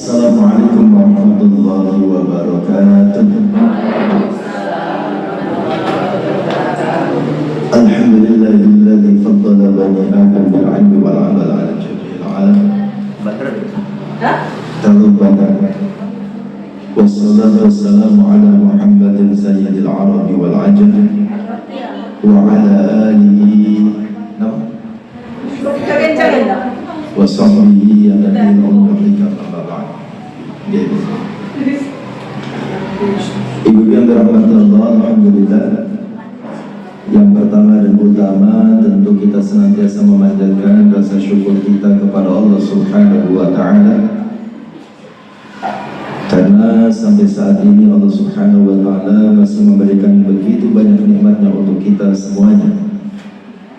Assalamualaikum warahmatullahi wabarakatuh. Alhamdulillahilladzi faddala bani Adam bil 'ilmi wal 'amal 'ala jami'il 'alam. Wassalatu wassalamu ala Muhammadin sayyidil arabi wal 'ajam wa ala alihi wa sahbihi alladhina ummika amma ba'd. Ibu yang dirahmati Allah, alhamdulillah. Yang pertama dan utama tentu kita senantiasa memanjatkan rasa syukur kita kepada Allah Subhanahu wa ta'ala, karena sampai saat ini Allah Subhanahu wa ta'ala masih memberikan begitu banyak nikmatnya untuk kita semuanya,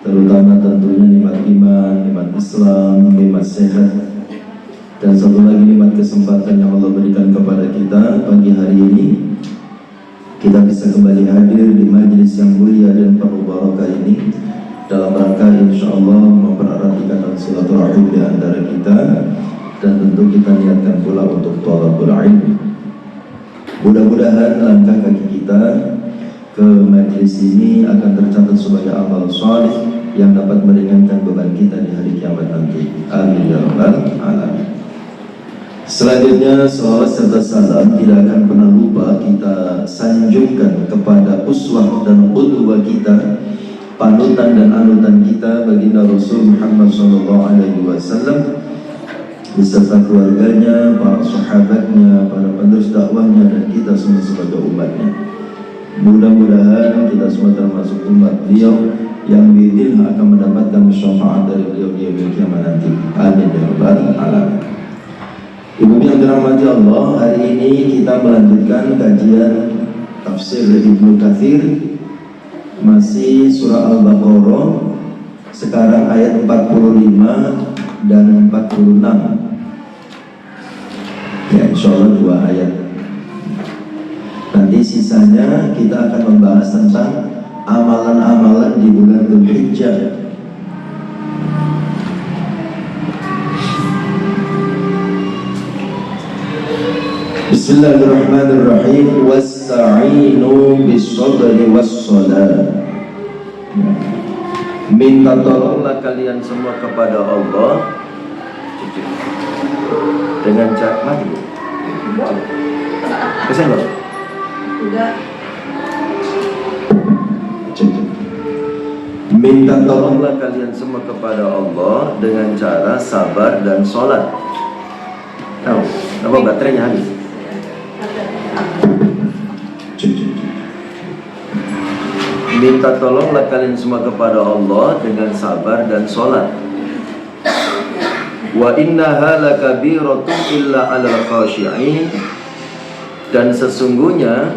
terutama tentunya nikmat iman, nikmat Islam, nikmat sehat, dan satu lagi nikmat kesempatan yang Allah berikan kepada kita pagi hari ini. Kita bisa kembali hadir di majlis yang mulia dan penuh barakah ini dalam rangka insyaallah mempererat ikatan silaturahim di antara kita, dan tentu kita niatkan pula untuk thalabul ilmi. Mudah-mudahan langkah kaki kita ke majlis ini akan tercatat sebagai amal saleh yang dapat meringankan beban kita di hari kiamat nanti. Amin ya rabbal alamin. Selanjutnya, salawat serta salam tidak akan pernah lupa kita sanjungkan kepada uswah dan qudwah kita, panutan dan anutan kita, baginda Rasul Muhammad SAW beserta keluarganya, para sahabatnya, para penerus dakwahnya, dan kita semua sebagai umatnya. Mudah-mudahan kita semua termasuk umat beliau yang biidznillah akan mendapatkan syafaat dari beliau di yaumil kiamat nanti. Amin ya rabbal alamin. Ibu yang dirahmati Allah, hari ini kita melanjutkan kajian tafsir dari Ibnu Katsir, masih surah Al-Baqarah, sekarang ayat 45 dan 46. Ya, insyaallah 2 ayat. Nanti sisanya kita akan membahas tentang amalan-amalan di bulan Dzulhijjah. Bismillahirrahmanirrahim. Wasta'inu bis-sabri was-salat. Minta tolonglah kalian semua kepada Allah dengan cara mati. Bisa enggak? Enggak. Minta tolonglah kalian semua kepada Allah dengan cara sabar dan sholat. Tahu? Apa baterainya habis? Minta tolonglah kalian semua kepada Allah dengan sabar dan sholat. Wa innaha lakabiratun illa 'alal khashi'in. Dan sesungguhnya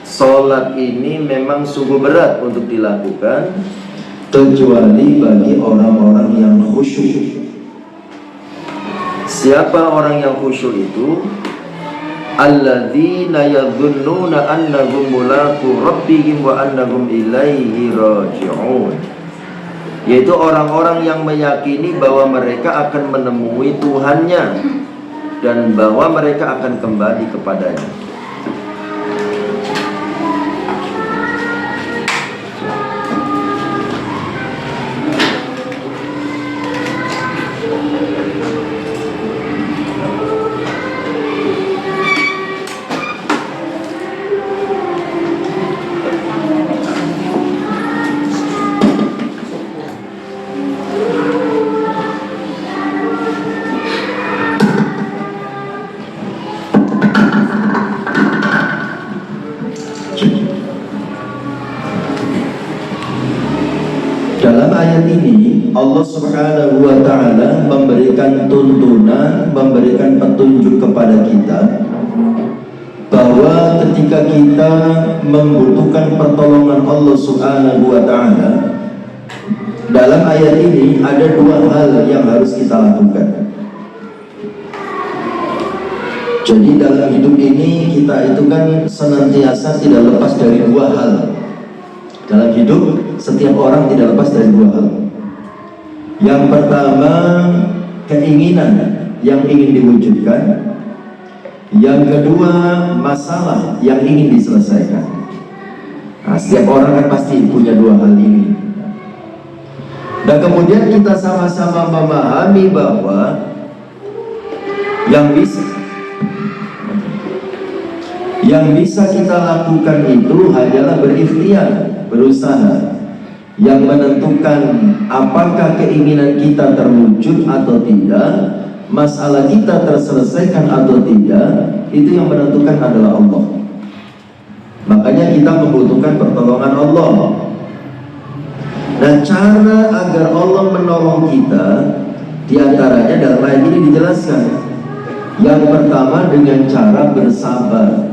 sholat ini memang sungguh berat untuk dilakukan, kecuali bagi orang-orang yang khusyuk. Siapa orang yang khusyuk itu? Alladzina yadhunnuna annahum mulaqu rabbihim wa annahum ilaihi raji'un. Yaitu orang-orang yang meyakini bahwa mereka akan menemui Tuhannya dan bahwa mereka akan kembali kepadanya. Dalam ayat ini Allah Subhanahu wa ta'ala memberikan tuntunan, memberikan petunjuk kepada kita bahwa ketika kita membutuhkan pertolongan Allah Subhanahu wa ta'ala, dalam ayat ini ada 2 hal yang harus kita lakukan. Jadi dalam hidup ini kita itu kan senantiasa tidak lepas dari 2 hal. Dalam hidup setiap orang tidak lepas dari 2 hal. Yang pertama, keinginan yang ingin diwujudkan. Yang kedua, masalah yang ingin diselesaikan. Nah, setiap orang kan pasti punya dua hal ini. Dan kemudian kita sama-sama memahami bahwa yang bisa kita lakukan itu hanyalah berikhtiar, berusaha. Yang menentukan apakah keinginan kita terwujud atau tidak, masalah kita terselesaikan atau tidak, itu yang menentukan adalah Allah. Makanya kita membutuhkan pertolongan Allah. Dan cara agar Allah menolong kita, diantaranya dalam ayat ini dijelaskan. Yang pertama dengan cara bersabar.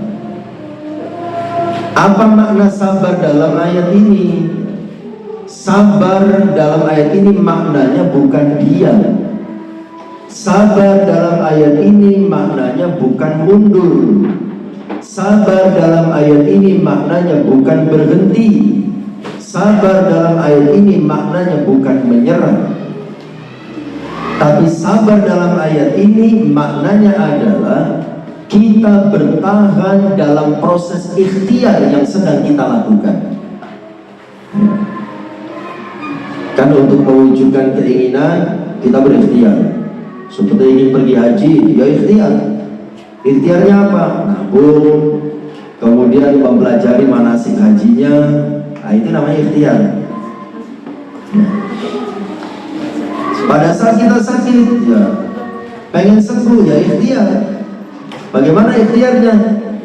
Apa makna sabar dalam ayat ini? Sabar dalam ayat ini maknanya bukan diam. Sabar dalam ayat ini maknanya bukan mundur. Sabar dalam ayat ini maknanya bukan berhenti. Sabar dalam ayat ini maknanya bukan menyerah. Tapi sabar dalam ayat ini maknanya adalah kita bertahan dalam proses ikhtiar yang sedang kita lakukan. Kan untuk mewujudkan keinginan kita berikhtiar. Seperti ingin pergi haji, ya ikhtiar. Ikhtiarnya apa? Nabung, kemudian mempelajari manasik hajinya. Nah, itu namanya ikhtiar. Pada saat kita sakit, ya pengen sembuh, ya ikhtiar. Bagaimana ikhtiarnya?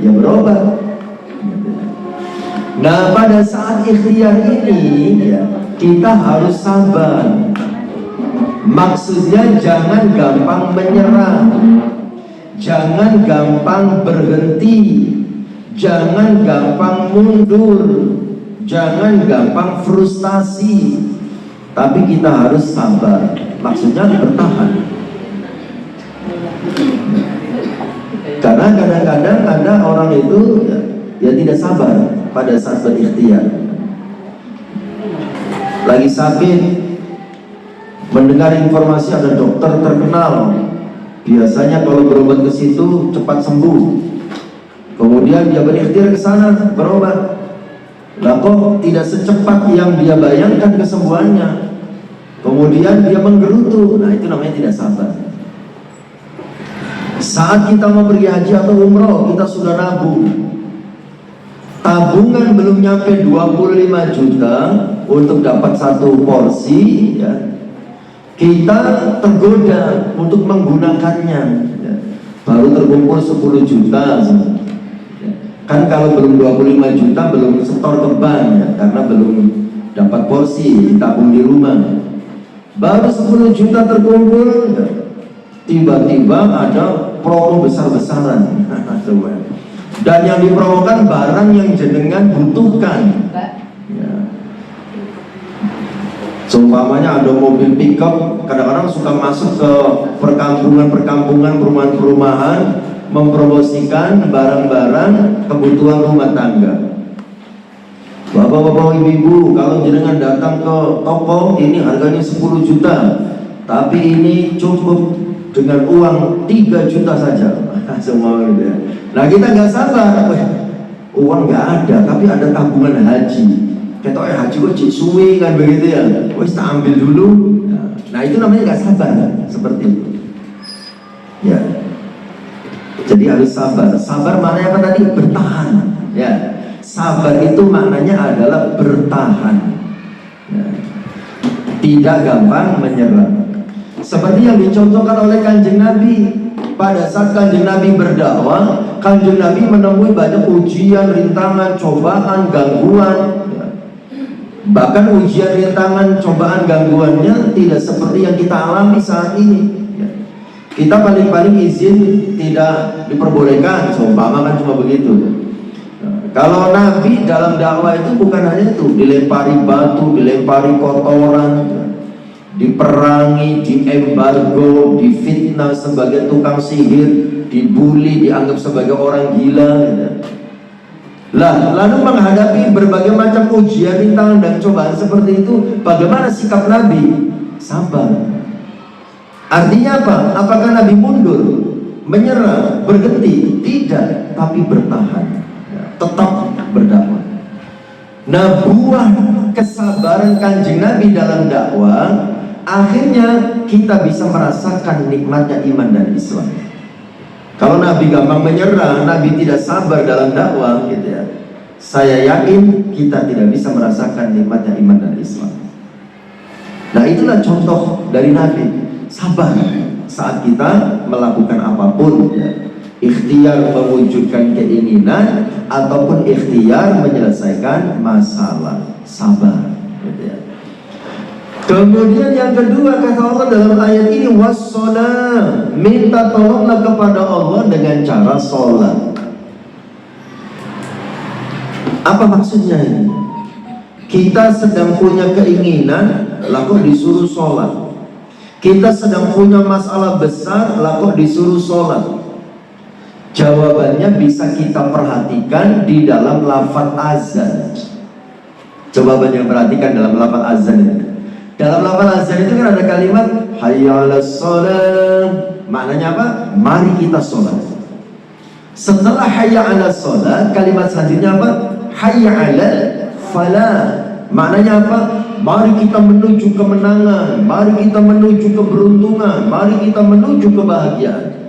Ya berobat. Nah, pada saat ikhtiar ini, ya, kita harus sabar. Maksudnya jangan gampang menyerah, jangan gampang berhenti, jangan gampang mundur, jangan gampang frustasi. Tapi kita harus sabar. Maksudnya bertahan. Karena kadang-kadang ada orang itu ya tidak sabar pada saat berikhtiar. Lagi sakit, mendengar informasi ada dokter terkenal, biasanya kalau berobat ke situ cepat sembuh. Kemudian dia berikhtiar ke sana berobat. Lah kok tidak secepat yang dia bayangkan kesembuhannya. Kemudian dia menggerutu. Nah, itu namanya tidak sabar. Saat kita mau pergi haji atau umroh, kita sudah nabung. Tabungan belum nyampe 25 juta untuk dapat satu porsi, ya. Kita tergoda untuk menggunakannya, ya. Baru terkumpul 10 juta. Kan kalau belum 25 juta belum setor ke bank, ya, karena belum dapat porsi, ditabung di rumah. Baru 10 juta terkumpul, ya, tiba-tiba ada promo besar-besaran. Dan yang dipromokan barang yang jenengan butuhkan, ya. Seumpamanya ada mobil pickup, kadang-kadang suka masuk ke perkampungan-perkampungan, perumahan-perumahan, mempromosikan barang-barang kebutuhan rumah tangga. Bapak-bapak, ibu-ibu, kalau jenengan datang ke toko ini harganya 10 juta, tapi ini cukup dengan uang 3 juta saja. Semua gitu ya. Nah, kita nggak sabar, uang nggak ada, tapi ada tabungan haji. Ketoknya haji kok cik suwi kan begitu ya. Wes tak ambil dulu. Nah, itu namanya nggak sabar, seperti itu. Ya. Jadi harus sabar. Sabar maknanya apa tadi? Bertahan. Ya. Sabar itu maknanya adalah bertahan. Ya. Tidak gampang menyerah. Seperti yang dicontohkan oleh Kanjeng Nabi. Pada saat Kanjeng Nabi berdakwah, Kanjeng Nabi menemui banyak ujian, rintangan, cobaan, gangguan. Ya. Bahkan ujian, rintangan, cobaan, gangguannya tidak seperti yang kita alami saat ini. Kita paling-paling izin tidak diperbolehkan, seumpama kan cuma begitu. Kalau Nabi dalam dakwah itu bukan hanya itu, dilempari batu, dilempari kotoran, diperangi, diembargo, difitnah sebagai tukang sihir, dibully, dianggap sebagai orang gila. Lah, lalu menghadapi berbagai macam ujian, rintangan dan cobaan seperti itu, bagaimana sikap Nabi? Sabar. Artinya apa? Apakah Nabi mundur, menyerah, berhenti? Tidak, tapi bertahan, tetap berdakwah. Nah, buah kesabaran Kanjeng Nabi dalam dakwah, akhirnya kita bisa merasakan nikmatnya iman dan Islam. Kalau Nabi gampang menyerah, Nabi tidak sabar dalam dakwah, gitu ya, saya yakin kita tidak bisa merasakan nikmatnya iman dan Islam. Nah, itulah contoh dari Nabi, sabar saat kita melakukan apapun, ya. Ikhtiar mewujudkan keinginan ataupun ikhtiar menyelesaikan masalah, sabar, gitu ya. Kemudian yang kedua kata Allah dalam ayat ini, wassalam, minta tolonglah kepada Allah dengan cara sholat. Apa maksudnya ini? Kita sedang punya keinginan, lalu disuruh sholat. Kita sedang punya masalah besar, lalu disuruh sholat. Jawabannya bisa kita perhatikan di dalam lafaz azan. Coba banyak perhatikan dalam lafaz azan itu. Dalam lafaz azan itu kan ada kalimat hayya 'alas shalah. Maknanya apa? Mari kita sholat. Setelah hayya 'alas shalah, kalimat selanjutnya apa? Hayya 'alal falah. Maknanya apa? Mari kita menuju kemenangan, mari kita menuju keberuntungan, mari kita menuju kebahagiaan.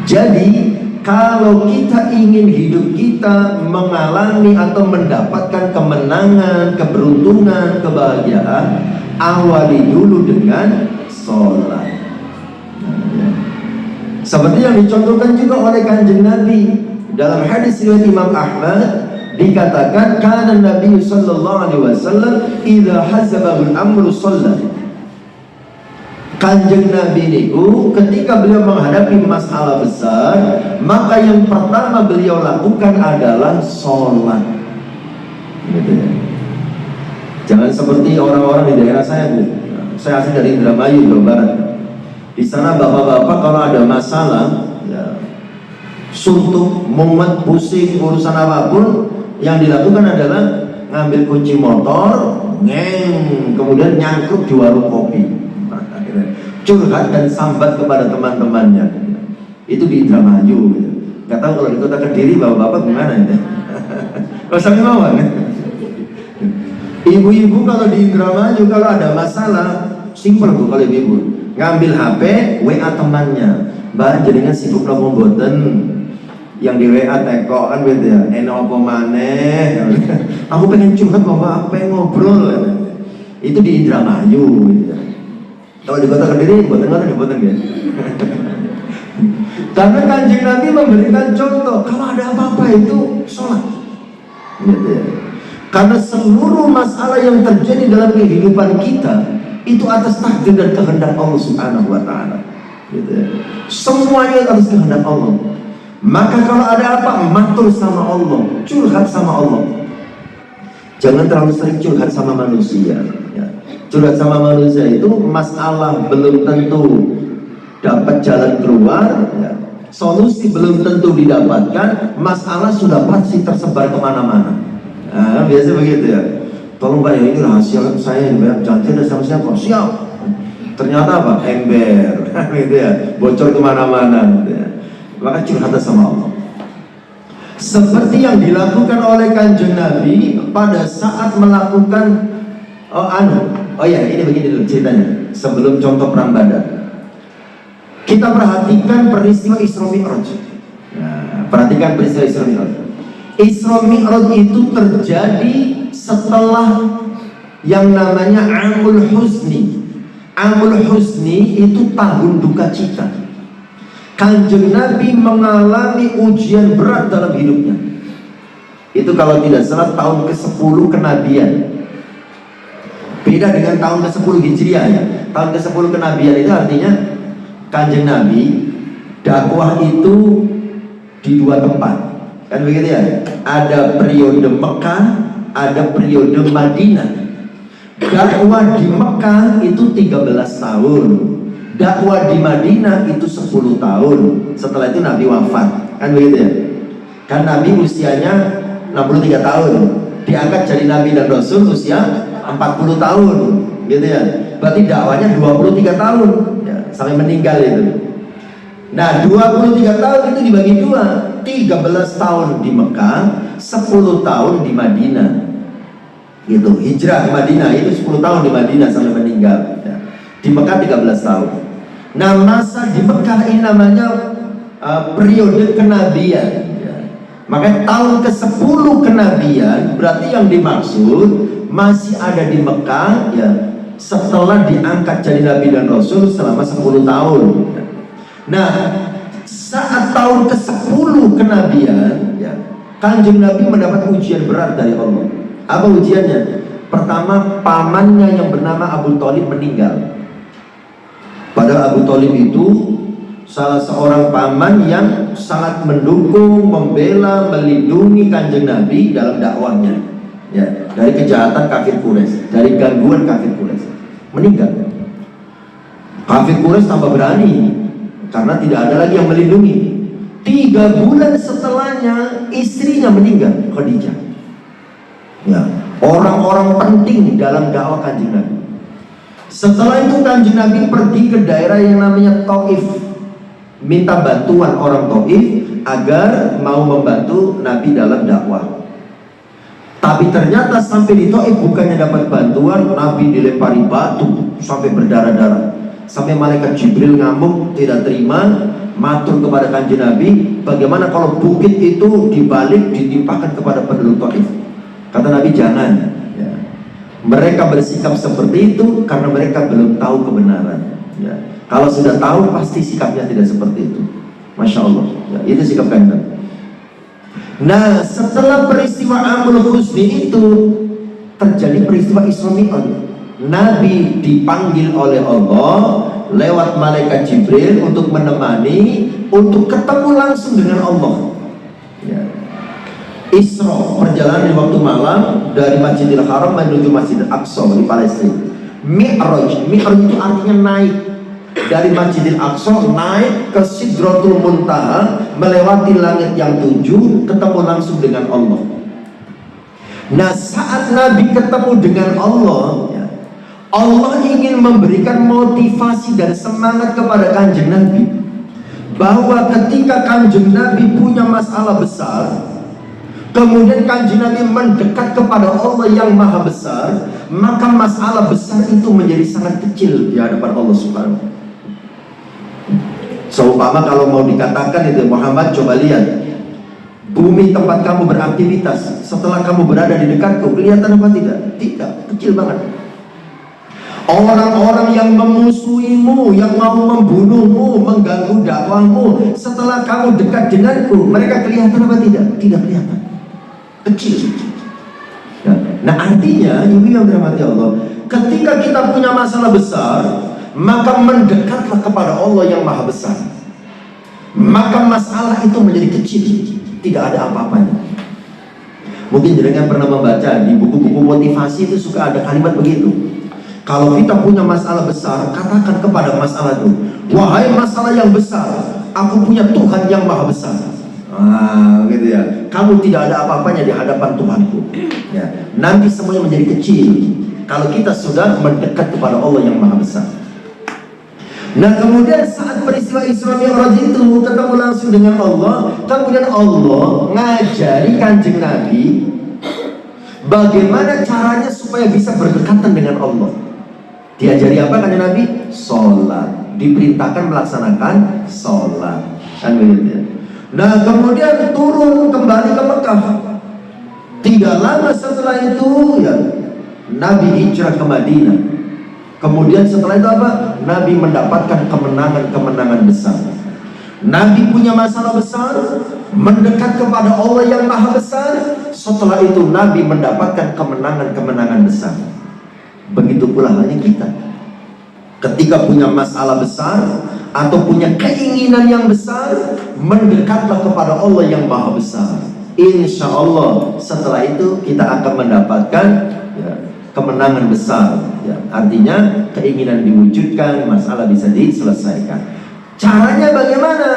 Jadi kalau kita ingin hidup kita mengalami atau mendapatkan kemenangan, keberuntungan, kebahagiaan, awali dulu dengan sholat. Seperti yang dicontohkan juga oleh Kanjeng Nabi dalam hadis riwayat Imam Ahmad, dikatakan kana Nabi sallallahu alaihi wasallam idza hazabahu al-amru shalla. Kanjeng Nabi niku ketika beliau menghadapi masalah besar, maka yang pertama beliau lakukan adalah sholat, gitu ya. Jangan seperti orang-orang di daerah saya, Bu. Saya asli dari Indramayu, Jawa Barat. Di sana bapak-bapak kalau ada masalah, ya, suntuk, mumet, pusing, urusan apapun, yang dilakukan adalah ngambil kunci motor, kemudian nyangkut di warung kopi, curhat dan sambat kepada teman-temannya. Itu di Indramayu, gitu. Gak tahu kalau di kota Kediri bapak-bapak gimana ya? Rasanya mawar. Ibu-ibu kalau di Indramayu kalau ada masalah, simpel Bu kalau ibu ngambil HP, WA temannya, Mbak jadinya sibuk ngomong boten, yang di WA teko kan gitu ya, eno apa maneh, aku pengen curhat bapak, apa yang ngobrol, itu di Indramayu, gitu ya. Kalau di kota Kediri, boten ya. Karena Kanjeng Nabi memberikan contoh, kalau ada apa-apa itu sholat, gitu ya. Karena seluruh masalah yang terjadi dalam kehidupan kita itu atas takdir dan kehendak Allah Subhanahu wa Ta'ala, gitu ya. Semuanya atas kehendak Allah. Maka kalau ada apa, matur sama Allah, curhat sama Allah. Jangan terlalu sering curhat sama manusia, ya. Curhat sama manusia itu masalah belum tentu dapat jalan keluar, ya. Solusi belum tentu didapatkan, masalah sudah pasti tersebar kemana-mana. Nah, biasa begitu ya. Tolong Pak, ini rahasia saya, jangan ada sama siapa. Siap. Ternyata apa? Ember, gitu ya. Bocor kemana-mana, gitu ya. Maka curhat sama Allah. Seperti yang dilakukan oleh Kanjeng Nabi pada saat melakukan ini begini dulu ceritanya. Sebelum contoh perang Badar, kita perhatikan peristiwa Isra Mi'raj. Nah, perhatikan peristiwa Isra Mi'raj. Isra Mi'raj itu terjadi setelah yang namanya Amul Huzni. Amul Huzni itu tahun duka cita. Kanjeng Nabi mengalami ujian berat dalam hidupnya. Itu kalau tidak salah tahun ke-10 kenabian. Beda dengan tahun ke-10 Hijriah ya. Tahun ke-10 kenabian itu artinya Kanjeng Nabi dakwah itu di dua tempat. Kan begitu ya? Ada periode Mekah, ada periode Madinah. Dakwah di Mekah itu 13 tahun. Dakwah di Madinah itu 10 tahun. Setelah itu Nabi wafat. Kan begitu ya? Kan Nabi usianya 63 tahun. Diangkat jadi Nabi dan Rasul usia 40 tahun. Gitu ya. Berarti dakwahnya 23 tahun. Ya. sampai meninggal itu. Nah 23 tahun itu dibagi dua, 13 tahun di Mekah, 10 tahun di Madinah. Gitu, hijrah ke Madinah itu 10 tahun di Madinah sampai meninggal ya. Di Mekah 13 tahun. Nah masa di Mekah ini namanya periode kenabian ya. Makanya tahun ke-10 kenabian berarti yang dimaksud masih ada di Mekah ya, setelah diangkat jadi Nabi dan Rasul selama 10 tahun ya. Nah saat tahun ke-10 kenabian ya, Kanjeng Nabi mendapat ujian berat dari Allah. Apa ujiannya? Pertama, pamannya yang bernama Abu Thalib meninggal. Padahal Abu Thalib itu salah seorang paman yang sangat mendukung, membela, melindungi Kanjeng Nabi dalam dakwahnya ya, dari kejahatan kafir Quraisy, dari gangguan kafir Quraisy. Meninggal. Kafir Quraisy tambah berani karena tidak ada lagi yang melindungi. 3 bulan setelahnya istrinya meninggal, Khadijah ya, orang-orang penting dalam dakwah Kanjeng Nabi. Setelah itu Kanjeng Nabi pergi ke daerah yang namanya Taif, minta bantuan orang Taif agar mau membantu Nabi dalam dakwah. Tapi ternyata sampai di Taif bukannya dapat bantuan, Nabi dilempari batu sampai berdarah-darah, sampai malaikat Jibril ngamuk, tidak terima, matur kepada Kanjeng Nabi, bagaimana kalau bukit itu dibalik ditimpakan kepada penduduk Taif. Kata Nabi jangan ya. Mereka bersikap seperti itu karena mereka belum tahu kebenaran ya. Kalau sudah tahu pasti sikapnya tidak seperti itu. Masya Allah ya, itu sikap Kanjeng. Nah setelah peristiwa Amul Husni itu terjadi peristiwa Isra Mi'raj. Nabi dipanggil oleh Allah lewat malaikat Jibril untuk menemani, untuk ketemu langsung dengan Allah ya. Isra, perjalanan di waktu malam dari Masjidil Haram menuju Masjidil Aqsa di Palestina. Mi'raj, Mi'raj itu artinya naik dari Masjidil Aqsa, naik ke Sidratul Muntaha, melewati langit yang 7, ketemu langsung dengan Allah. Nah saat Nabi ketemu dengan Allah ya, Allah ingin memberikan motivasi dan semangat kepada Kanjeng Nabi, bahwa ketika Kanjeng Nabi punya masalah besar, kemudian Kanjeng Nabi mendekat kepada Allah yang maha besar, maka masalah besar itu menjadi sangat kecil di hadapan Allah Subhanahu wa Ta'ala. Seumpama kalau mau dikatakan itu, Muhammad coba lihat bumi tempat kamu beraktivitas, setelah kamu berada di dekatku, kelihatan apa tidak? Tidak, kecil banget. Orang-orang yang memusuhimu, yang mau membunuhmu, mengganggu dakwahmu, setelah kamu dekat denganku, mereka kelihatan apa tidak? Tidak kelihatan, kecil. Nah artinya, ibu yang dirahmati Allah, ketika kita punya masalah besar, maka mendekatlah kepada Allah yang maha besar, maka masalah itu menjadi kecil, tidak ada apa-apanya. Mungkin jenengan pernah membaca di buku-buku motivasi itu suka ada kalimat begitu. Kalau kita punya masalah besar, katakan kepada masalah itu, wahai masalah yang besar, aku punya Tuhan yang maha besar. Gitu ya. Kamu tidak ada apa-apanya di hadapan Tuhanku ya. Nanti semuanya menjadi kecil kalau kita sudah mendekat kepada Allah yang maha besar. Nah kemudian saat peristiwa Isra Mi'raj itu ketemu langsung dengan Allah, kemudian Allah ngajari Kanjeng Nabi bagaimana caranya supaya bisa berdekatan dengan Allah. Diajari apa Kanjeng Nabi? Sholat. Diperintahkan melaksanakan sholat, kan begitu ya. Nah kemudian turun kembali ke Mekah. Tidak lama setelah itu ya, Nabi hijrah ke Madinah. Kemudian setelah itu apa? Nabi mendapatkan kemenangan-kemenangan besar. Nabi punya masalah besar, mendekat kepada Allah yang maha besar. Setelah itu Nabi mendapatkan kemenangan-kemenangan besar. Begitu pula halnya kita. Ketika punya masalah besar atau punya keinginan yang besar, mendekatlah kepada Allah yang maha besar. Insya Allah setelah itu kita akan mendapatkan ya, kemenangan besar ya. Artinya keinginan diwujudkan, masalah bisa diselesaikan. Caranya bagaimana?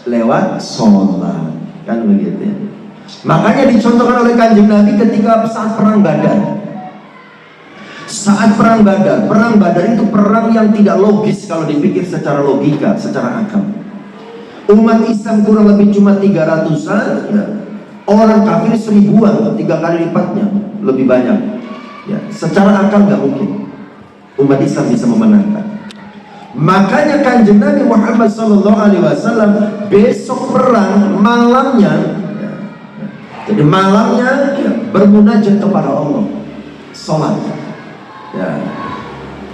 Lewat sholat, kan begitu ya. Makanya dicontohkan oleh Kanjeng Nabi ketika saat perang Badar. Saat perang Badar itu perang yang tidak logis kalau dipikir secara logika, secara akal. Umat Islam kurang lebih cuma 300-an, ya. Orang kafir 1000-an, 3 kali lipatnya, lebih banyak. Ya, secara akal nggak mungkin umat Islam bisa memenangkan. Makanya Kanjeng Nabi Muhammad SAW besok perang malamnya, jadi malamnya bermunajat kepada Allah, sholat. Ya.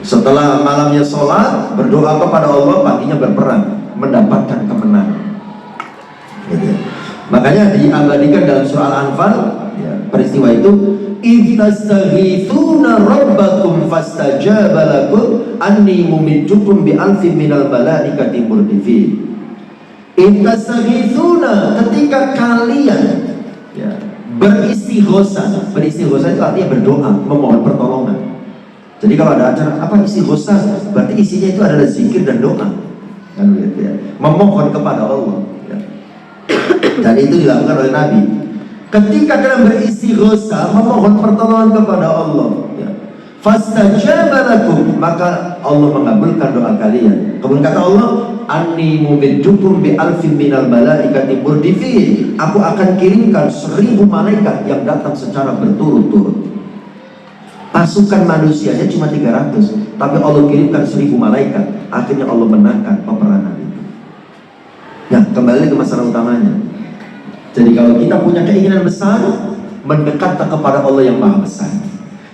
Setelah malamnya sholat, berdoa kepada Allah, paginya berperang, mendapatkan kemenangan. Gitu. Makanya diabadikan dalam surah Al-Anfal, ya, peristiwa itu, "Istastaghithuna rabbakum fastajaba lakum anni mumiddukum bi alfin minal malaikati murdifin." Istastaghithuna, ketika kalian, ya, beristighosah. Beristighosah itu artinya berdoa, memohon pertolongan. Jadi kalau ada acara apa istighosah, berarti isinya itu adalah zikir dan doa, kan gitu ya, memohon kepada Allah, ya. Dan itu dilakukan oleh Nabi. Ketika kalian beristighosah, memohon pertolongan kepada Allah, ya, fastajaba lakum, maka Allah mengabulkan doa kalian. Kemudian kata Allah, "Anni mumiddukum bi alfin minal malaikati murdifin." Aku akan kirimkan 1000 malaikat yang datang secara berturut-turut. Pasukan manusianya cuma 300, tapi Allah kirimkan 1000 malaikat. Akhirnya Allah menangkan peperangan itu. Nah, kembali ke masalah utamanya. Jadi kalau kita punya keinginan besar, mendekatlah kepada Allah yang maha besar.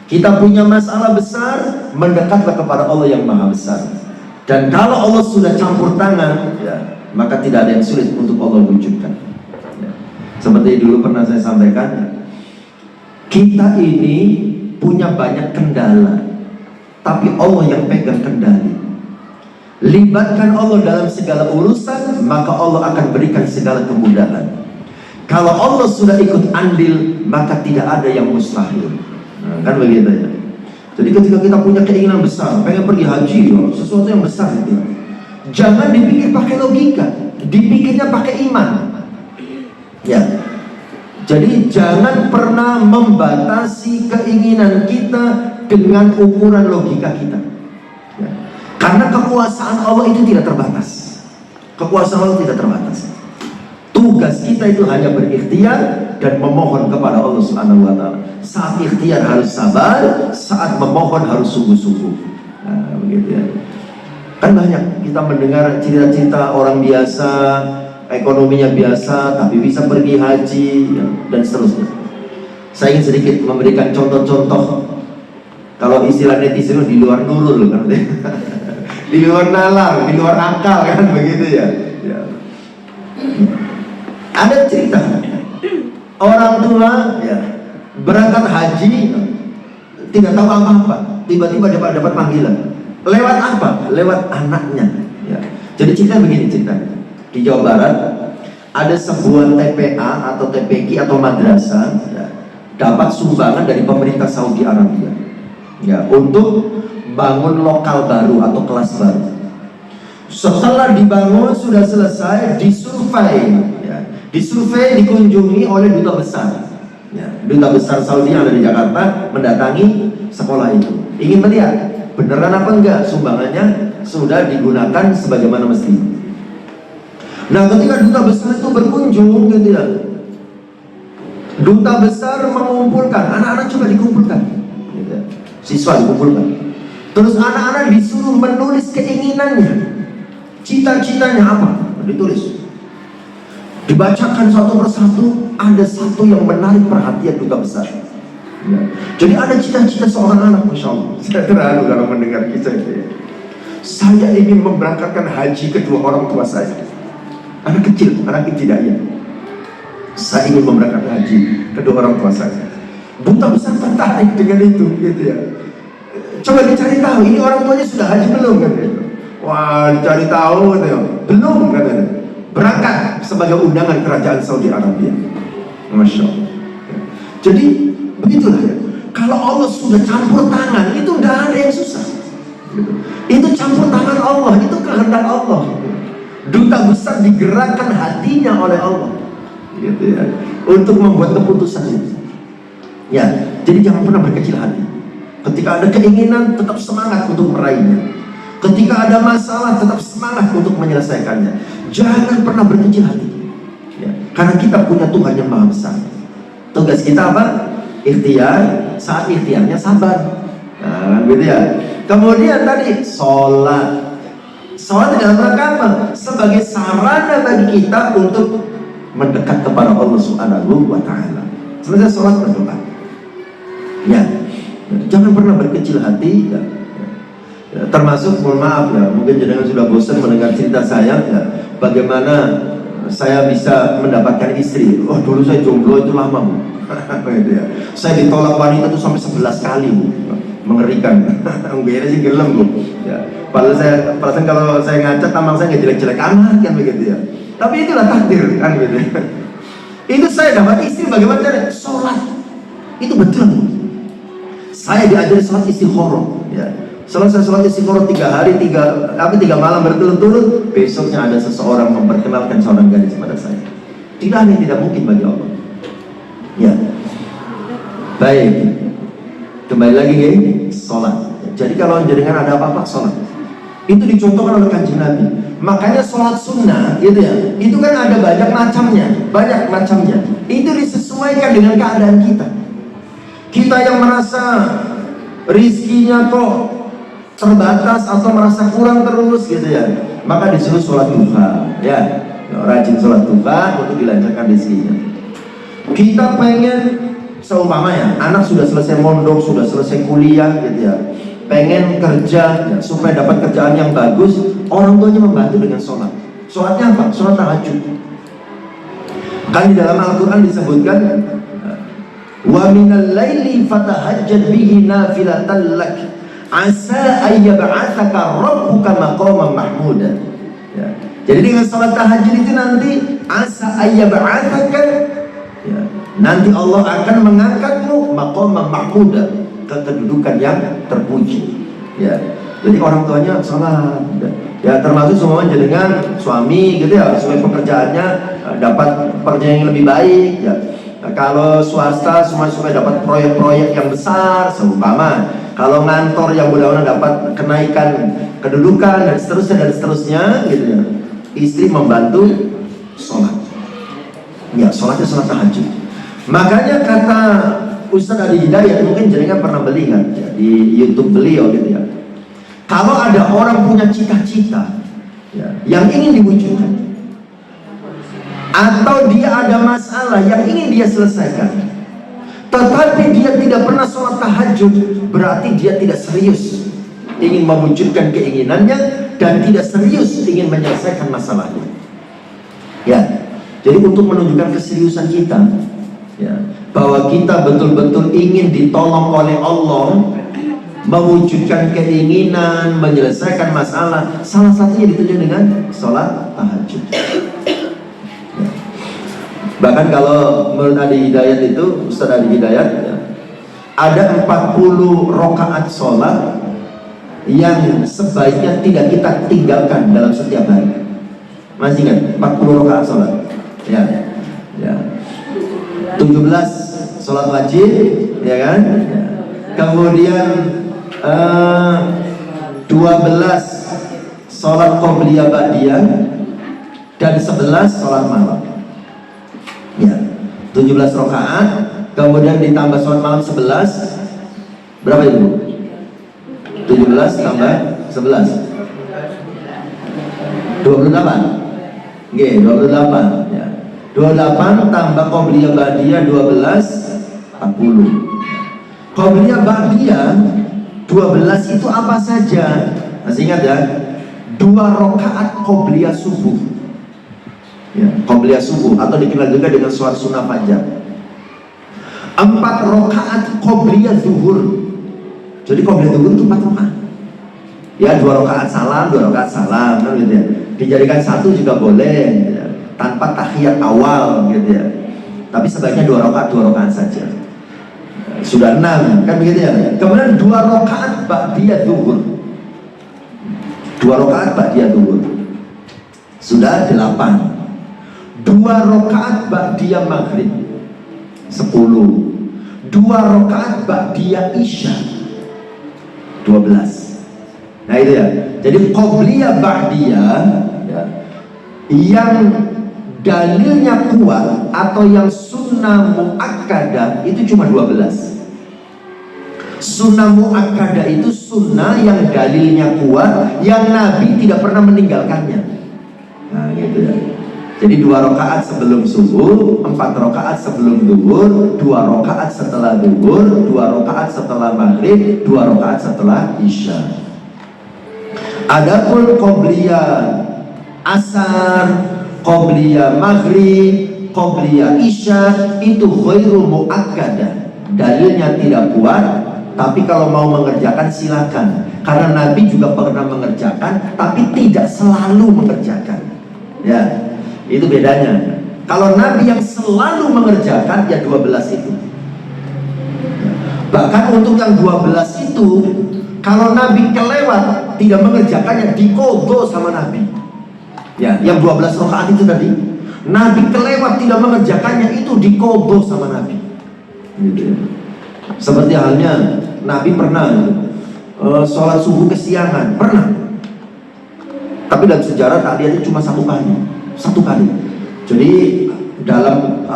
Kita punya masalah besar, mendekatlah kepada Allah yang maha besar. Dan kalau Allah sudah campur tangan, ya, maka tidak ada yang sulit untuk Allah wujudkan, ya. Seperti dulu pernah saya sampaikan, ya, kita ini punya banyak kendala, tapi Allah yang pegang kendali. Libatkan Allah dalam segala urusan, maka Allah akan berikan segala kemudahan. Kalau Allah sudah ikut andil, maka tidak ada yang mustahil. Nah, kan begitu ya. Jadi ketika kita punya keinginan besar, pengen pergi haji, sesuatu yang besar itu, jangan dipikir pakai logika, dipikirnya pakai iman. Ya. Jadi jangan pernah membatasi keinginan kita dengan ukuran logika kita, ya. Karena kekuasaan Allah itu tidak terbatas. Kekuasaan Allah tidak terbatas. Tugas kita itu hanya berikhtiar dan memohon kepada Allah Subhanahu wa Ta'ala. Saat ikhtiar harus sabar, saat memohon harus sungguh-sungguh. Nah, begitu ya. Kan banyak kita mendengar cerita-cerita orang biasa, ekonominya biasa, tapi bisa pergi haji, ya, dan seterusnya. Saya ingin sedikit memberikan contoh-contoh. Kalau istilah netizen di luar nurul kan, di luar nalar, di luar akal kan, begitu ya. Ya. Ada cerita orang tua, ya, berangkat haji, tidak tahu apa-apa, tiba-tiba dapat panggilan. Lewat apa? Lewat anaknya, ya. Jadi cerita begini ceritanya. Di Jawa Barat ada sebuah TPA atau TPQ atau madrasah, ya, dapat sumbangan dari pemerintah Saudi Arabia, ya, untuk bangun lokal baru atau kelas baru. Setelah dibangun sudah selesai, disurvei, dikunjungi oleh duta besar, ya, duta besar Saudi yang ada di Jakarta mendatangi sekolah itu, ingin melihat beneran apa enggak sumbangannya sudah digunakan sebagaimana mesti. Nah, ketika duta besar itu berkunjung, gitu ya, duta besar mengumpulkan anak-anak, coba dikumpulkan, gitu ya, siswa dikumpulkan, terus anak-anak disuruh menulis keinginannya, cita-citanya apa, ditulis. Dibacakan satu persatu, ada satu yang menarik perhatian duta besar, ya. Jadi ada cita-cita seorang anak, Masya Allah. Saya terharu kalau mendengar kisah itu, ya. Saya ingin memberangkatkan haji kedua orang tua saya. Anak kecil ya. Saya ingin memberangkatkan haji kedua orang tua saya. Duta besar tertarik dengan itu, gitu ya. Coba dicari tahu, ini orang tuanya sudah haji belum, kan? Wah, dicari tahu, gitu ya. Belum, katanya. Berangkat sebagai undangan kerajaan Saudi Arabia. Masya Allah. Jadi begitulah ya. Kalau Allah sudah campur tangan, itu tidak ada yang susah. Itu campur tangan Allah, itu kehendak Allah. Duta besar digerakkan hatinya oleh Allah, gitu ya, untuk membuat keputusan itu. Ya, jadi jangan pernah berkecil hati. Ketika Ketika ada keinginan, tetap semangat untuk meraihnya. Ketika ada masalah, tetap semangat untuk menyelesaikannya. Jangan pernah berkecil hati, ya, karena kita punya Tuhan yang maha besar. Tugas kita apa? Ikhtiar. Saat ikhtiarnya sabar, nah, gitu ya. Kemudian tadi sholat. Sholat dalam rangka apa? Sebagai sarana bagi kita untuk mendekat kepada Allah Subhanahu wa Ta'ala. Selesai sholat, berdoa. Ya, jangan pernah berkecil hati, ya. Termasuk, mohon maaf ya, mungkin jenengan sudah bosan mendengar cerita saya, ya, bagaimana saya bisa mendapatkan istri. Oh, dulu saya jomblo itu lama, Bu. Gitu ya. Saya ditolak wanita itu sampai 11 kali, Bu. Mengerikan. Enggak sih gelem, Bu. Ya. Padahal saya perasaan kalau saya ngaca tampang saya nggak jelek-jelek amat kan begitu ya. Tapi itulah takdir kan gitu. Itu saya dapat istri bagaimana cara? Sholat. Itu betul, Bu. Saya diajari sholat istikharah, ya. Selesai sholat istikharah 3 hari 3 malam berturut-turut, besoknya ada seseorang memperkenalkan seorang gadis pada saya. Tidak ada yang tidak mungkin bagi Allah. Ya. Baik. Kembali lagi ke sholat. Jadi kalau jenengan ada apa-apa, sholat. Itu dicontohkan oleh Kanjeng Nabi. Makanya sholat sunnah, gitu ya. Itu kan ada banyak macamnya. Itu disesuaikan dengan keadaan kita. Kita yang merasa rizkinya kok terbatas atau merasa kurang terus gitu ya, maka disuruh sholat duha, ya, rajin sholat duha untuk dilancarkan rezekinya. Kita pengen, seumpamanya anak sudah selesai mondok, sudah selesai kuliah gitu ya, pengen kerja ya, supaya dapat kerjaan yang bagus, orang tuanya membantu dengan sholat. Sholatnya apa? Sholat tahajud. Kan di dalam Al-Quran disebutkan, wa minal laili fatahajjad bihi nafilatan lak asa ayyab'atsaka rabbuka maqaman mahmuda. Ya. Jadi dengan salat tahajud itu nanti asa ayyab'atsaka, ya, nanti Allah akan mengangkatmu maqaman mahmuda, ke kedudukan yang terpuji. Ya. Jadi orang tuanya salat. Ya, termasuk semuanya dengan suami gitu ya, supaya pekerjaannya dapat pekerjaan yang lebih baik ya. Nah, kalau swasta semua supaya dapat proyek-proyek yang besar, seumpama kalau ngantor yang mudah-mudahan dapat kenaikan kedudukan dan seterusnya gitu ya. Istri membantu sholat. Ya, sholatnya sholat tahajud. Makanya kata Ustaz Adi Hidayat, mungkin jenengan pernah melihat ya, di YouTube beliau gitu ya. Kalau ada orang punya cita-cita ya, yang ingin diwujudkan, atau dia ada masalah yang ingin dia selesaikan, tetapi dia tidak pernah sholat tahajud, berarti dia tidak serius ingin mewujudkan keinginannya dan tidak serius ingin menyelesaikan masalahnya. Ya, jadi untuk menunjukkan keseriusan kita, ya, bahwa kita betul-betul ingin ditolong oleh Allah, mewujudkan keinginan, menyelesaikan masalah, salah satunya ditunjuk dengan sholat tahajud. Bahkan kalau menurut Adi Hidayat itu, Ustaz Adi Hidayat ya, ada 40 rakaat sholat yang sebaiknya tidak kita tinggalkan dalam setiap hari. Masih ingat 40 rakaat sholat? Ya, ya. 17 sholat wajib, ya kan? Ya. Kemudian 12 sholat qobliyah ba'diyah dan 11 sholat malam. Ya, 17 rakaat, kemudian ditambah sholat malam 11, berapa itu? 17 tambah 11 28. Nggih, 28 ya. 28 tambah qobliyah ba'diyah 12, 40. Qobliyah ba'diyah 12 itu apa saja? Masih ingat ya? 2 rakaat qobliyah subuh. Ya, qobliyah subuh atau dikenal juga dengan sholat sunnah fajar. 4 rakaat qobliyah zuhur. Jadi qobliyah zuhur itu 4 rakaat. Ya, 2 rakaat salam, 2 rakaat salam, kan gitu ya. Dijadikan 1 juga boleh, ya, tanpa tahiyat awal gitu ya. Tapi sebaiknya 2 rakaat saja. Sudah 6, kan begitu ya. Kemudian 2 rakaat ba'diyah zuhur. 2 rakaat ba'diyah zuhur. Sudah 8. 2 rakaat ba'diyah maghrib 10. 2 rakaat ba'diyah isya 12. Nah itu ya. Jadi qobliyah ba'diyah ya, yang dalilnya kuat atau yang sunnah muakkadah itu cuma 12. Sunnah muakkadah itu sunnah yang dalilnya kuat, yang Nabi tidak pernah meninggalkannya. Nah gitu ya. Jadi 2 rakaat sebelum subuh, 4 rakaat sebelum duhur, 2 rakaat setelah duhur, 2 rakaat setelah maghrib, 2 rakaat setelah isya. Adapun qobliyah asar, qobliyah maghrib, qobliyah isya itu ghairu muakkadah. Dalilnya tidak kuat, tapi kalau mau mengerjakan silakan. Karena Nabi juga pernah mengerjakan, tapi tidak selalu mengerjakan. Ya. Itu bedanya. Kalau Nabi yang selalu mengerjakan ya 12 itu. Bahkan untuk yang 12 itu, kalau Nabi kelewat tidak mengerjakannya, dikodok sama Nabi. Ya, yang 12 rakaat itu tadi, Nabi kelewat tidak mengerjakannya, itu dikodok sama Nabi. Gitu ya. Seperti halnya Nabi pernah sholat subuh kesiangan, pernah. Tapi dalam sejarah takliatnya cuma 1 kali. 1 kali. Jadi dalam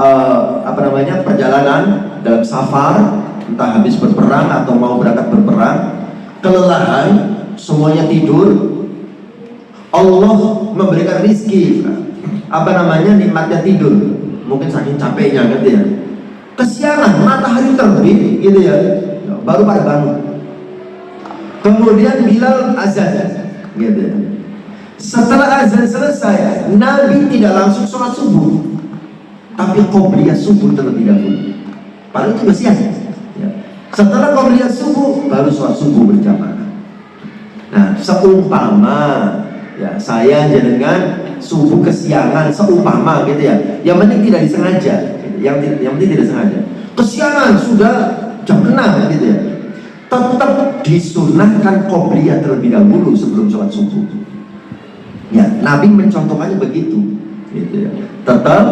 perjalanan, dalam safar, entah habis berperang atau mau berangkat berperang, kelelahan, semuanya tidur, Allah memberikan rizki, nikmatnya tidur. Mungkin saking capeknya gitu ya. Kesiangan, matahari terbit gitu ya, baru pada bangun. Kemudian Bilal azan gitu ya. Setelah azan selesai, Nabi tidak langsung sholat subuh, tapi qobliyah subuh terlebih dahulu. Padahal itu masih ya. Setelah qobliyah subuh, baru sholat subuh berjamaah. Nah, seumpama ya saya jenengan subuh kesiangan, seumpama gitu ya. Yang penting tidak disengaja, yang penting tidak sengaja. Kesiangan sudah jam 6 gitu ya. Tetap disunahkan qobliyah terlebih dahulu sebelum sholat subuh. Ya, Nabi mencontohkannya begitu, gitu ya. Tetap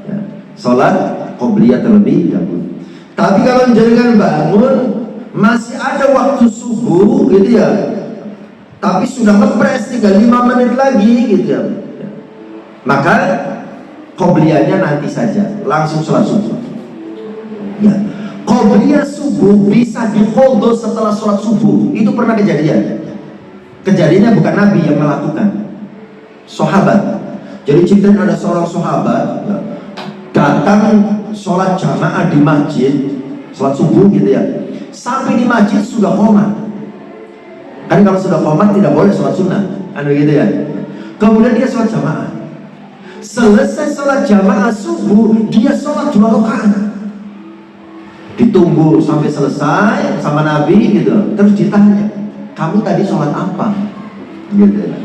ya, sholat qobliyah terlebih dahulu. Tapi kalau jenengan bangun masih ada waktu subuh, gitu ya, tapi sudah ngepres tinggal 5 menit lagi, gitu ya, maka qobliyahnya nanti saja, langsung sholat subuh. Ya, qobliyah subuh bisa diqodho setelah sholat subuh. Itu pernah kejadian. Kejadiannya bukan Nabi yang melakukan, sahabat. Jadi ceritanya ada seorang sahabat ya, datang sholat jamaah di masjid, sholat subuh gitu ya. Sampai di masjid sudah qomat. Kan kalau sudah qomat tidak boleh sholat sunnah, gitu ya. Kemudian dia sholat jamaah. Selesai sholat jamaah subuh, dia sholat 2 rakaat. Ditunggu sampai selesai sama Nabi gitu. Terus ditanya, kamu tadi sholat apa? Gitu ya.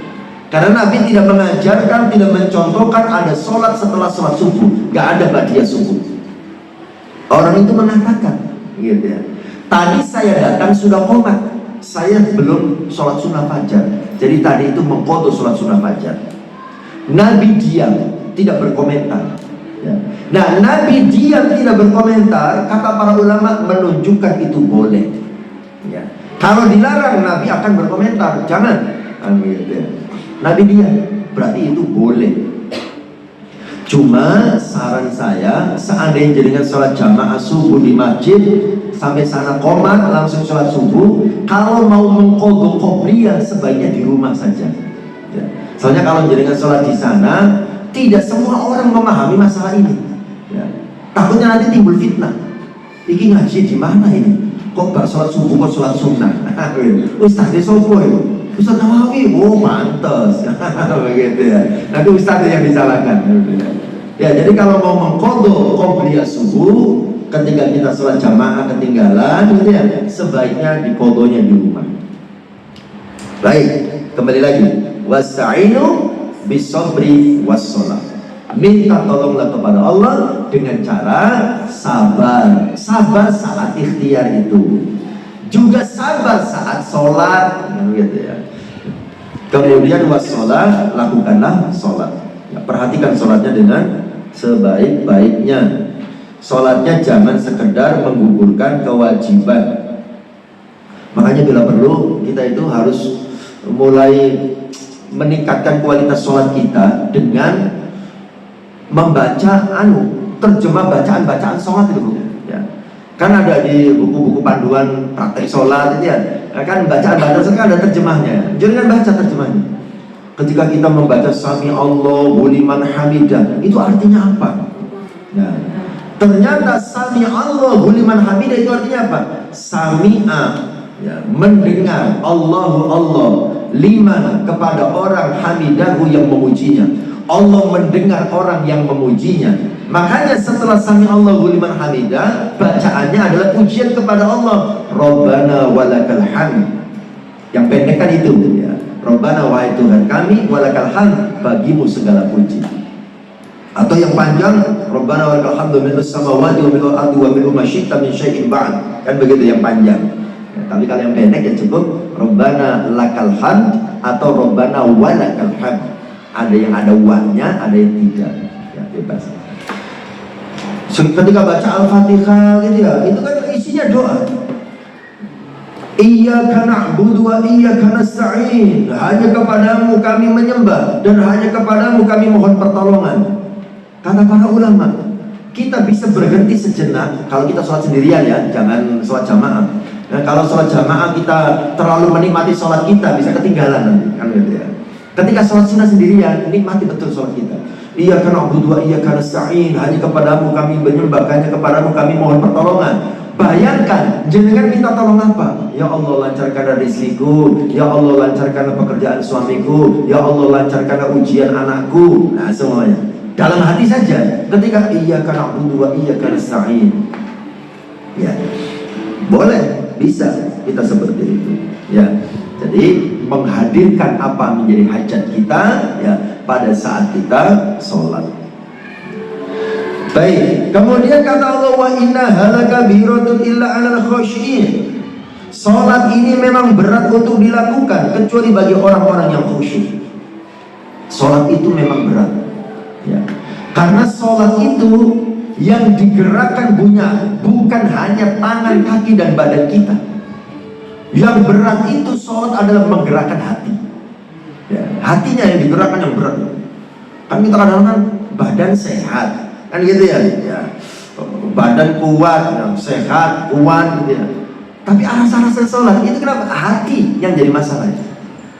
Karena Nabi tidak mengajarkan, tidak mencontohkan ada sholat setelah sholat subuh. Gak ada ba'diyah subuh. Orang itu mengatakan gitu ya, tadi saya datang sudah qomat, saya belum sholat sunnah fajar. Jadi tadi itu mengqodho sholat sunnah fajar. Nabi diam, tidak berkomentar ya. Nah, Nabi diam tidak berkomentar, kata para ulama menunjukkan itu boleh ya. Kalau dilarang, Nabi akan berkomentar, jangan gitu ya. Nabi diam, berarti itu boleh. Cuma saran saya, seandainya dengan sholat jamaah subuh di masjid, sampai sana qomat langsung sholat subuh, kalau mau mengqodho qobliyah sebaiknya di rumah saja ya. Soalnya kalau dengan sholat di sana, tidak semua orang memahami masalah ini ya. Takutnya nanti timbul fitnah. Ini ngaji di mana ini? Kok gak sholat subuh, kok sholat sunnah? Ustaz di sopo itu? Ustaz Nawawi, oh pantes. Begitu ya. Nanti Ustaz yang disalahkan. Ya, jadi kalau mau mengqodho qobliyah subuh, ketika kita sholat jamaah ketinggalan, gitu ya, sebaiknya diqodhonya di rumah. Baik, kembali lagi. Wasta'inu bis-sabri was-shalah. Minta tolonglah kepada Allah dengan cara sabar. Sabar saat ikhtiar itu, juga sabar saat sholat, gitu ya. Kemudian was-shalah, lakukanlah sholat ya, perhatikan sholatnya dengan sebaik-baiknya. Sholatnya jangan sekedar menggugurkan kewajiban. Makanya bila perlu kita itu harus mulai meningkatkan kualitas sholat kita dengan membaca terjemah bacaan sholat itu, ya. Kan ada di buku-buku panduan praktek sholat itu ya, kan bacaan sholat kan ada terjemahnya. Jangan baca terjemahnya. Ketika kita membaca Sami Allahu liman hamidah, itu artinya apa? Nah, ternyata Sami Allahu liman hamidah itu artinya apa? Sami'a, ya, mendengar, Allah liman kepada orang hamidahu yang memujinya. Allah mendengar orang yang memujinya. Makanya setelah Sami Allahu liman hamidah, bacaannya adalah pujian kepada Allah. Rabbana walakal hamd. Yang pendek kan itu, ya. Rabbana wahai Tuhan kami, walakal hamd, bagimu segala puji. Atau yang panjang, Rabbana walakal hamdu mil'us samawati wa mil'ul ardi wa mil'u ma syi'ta min syai'in ba'd. Kan begitu yang panjang. Ya, tapi kalau yang pendek ya cukup Rabbana lakal hamd atau Rabbana walakal hamd. Ada yang ada wa-nya, ada yang tidak. Ya, bebas. Ketika baca Al-Fatihah gitu ya, itu kan isinya doa. Iyyaka na'budu wa iyyaka nasta'in. Hanya kepadamu kami menyembah dan hanya kepadamu kami mohon pertolongan. Kata para ulama, kita bisa berhenti sejenak kalau kita sholat sendirian ya, jangan sholat jamaah. Nah, kalau sholat jamaah kita terlalu menikmati sholat kita bisa ketinggalan nanti, kan gitu ya. Ketika sholat sunnah sendirian, nikmati betul sholat kita. Iyyaka na'budu wa iyyaka nasta'in. Hanya kepadamu kami menyembah, hanya kepadamu kami mohon pertolongan. Bayangkan, jenengan minta tolong apa? Ya Allah lancarkan rezekiku, ya Allah lancarkan pekerjaan suamiku, ya Allah lancarkan ujian anakku. Nah semuanya dalam hati saja. Ketika iyyaka na'budu wa iyyaka nasta'in, ya boleh, bisa kita seperti itu. Ya, jadi menghadirkan apa menjadi hajat kita ya pada saat kita sholat. Baik, kemudian kata Allah wa inna halakabiratun illa 'alal khashiyin. Salat ini memang berat untuk dilakukan kecuali bagi orang-orang yang khusyuk. Salat itu memang berat. Ya. Karena salat itu yang digerakkan bukan hanya tangan, kaki dan badan kita. Yang berat itu salat adalah menggerakkan hati. Ya, hatinya yang digerakkan yang berat. Kan kita kadang-kadang badan sehat. Kan gitu ya, ya. Badan kuat, ya. Sehat, kuat gitu ya. Tapi rasa-rasa sholat itu kenapa? Hati yang jadi masalah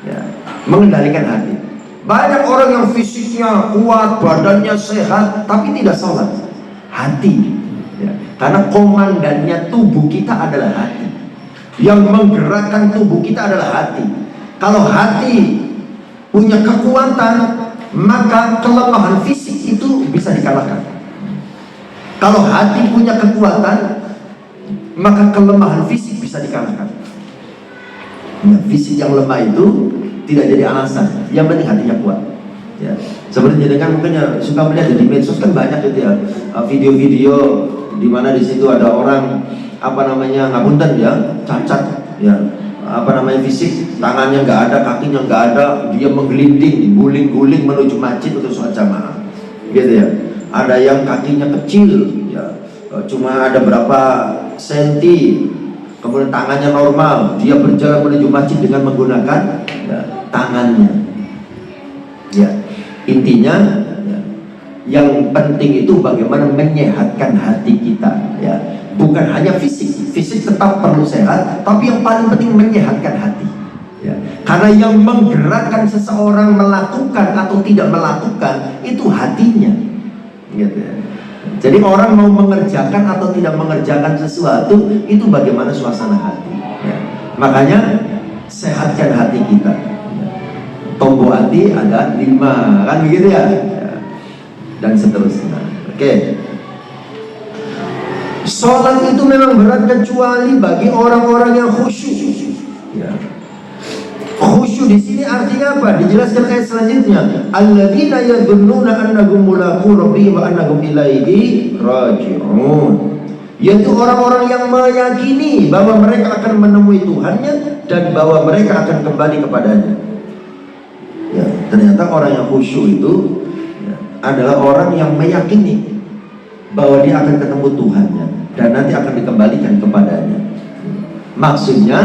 ya. Mengendalikan hati. Banyak orang yang fisiknya kuat, badannya sehat, tapi tidak sholat. Hati ya. Karena komandannya tubuh kita adalah hati. Yang menggerakkan tubuh kita adalah hati. Kalau hati punya kekuatan, maka kelemahan fisik itu bisa dikalahkan. Kalau hati punya kekuatan, maka kelemahan fisik bisa dikalahkan. Nah, fisik yang lemah itu tidak jadi alasan. Yang penting hatinya kuat. Ya. Seperti jenengan mungkin ya suka melihat di medsos kan banyak gitu ya video-video di mana di situ ada orang ngapunten ya cacat ya fisik, tangannya nggak ada, kakinya nggak ada, dia menggelinding, guling-guling menuju masjid untuk sholat jamaah, gitu ya. Ada yang kakinya kecil, ya, cuma ada berapa senti, kemudian tangannya normal, dia berjalan menuju masjid dengan menggunakan ya, tangannya. Ya, intinya ya, yang penting itu bagaimana menyehatkan hati kita, ya, bukan hanya fisik. Fisik tetap perlu sehat, tapi yang paling penting menyehatkan hati. Ya, karena yang menggerakkan seseorang melakukan atau tidak melakukan itu hatinya. Gitu ya. Jadi orang mau mengerjakan atau tidak mengerjakan sesuatu itu bagaimana suasana hati ya. Makanya sehatkan hati kita ya. Tombol hati ada 5 kan begitu ya, ya. Dan seterusnya. Oke. Sholat itu memang berat kecuali bagi orang-orang yang khusyuk ya. Khusyuk di sini artinya apa? Dijelaskan ayat selanjutnya. Alladzina yadhunnuna annahum mulaqu rabbihim wa annahum ilaihi raji'un. Yaitu orang-orang yang meyakini bahwa mereka akan menemui Tuhannya dan bahwa mereka akan kembali kepadanya. Ya, ternyata orang yang khusyuk itu ya, adalah orang yang meyakini bahwa dia akan ketemu Tuhannya dan nanti akan dikembalikan kepadanya. Maksudnya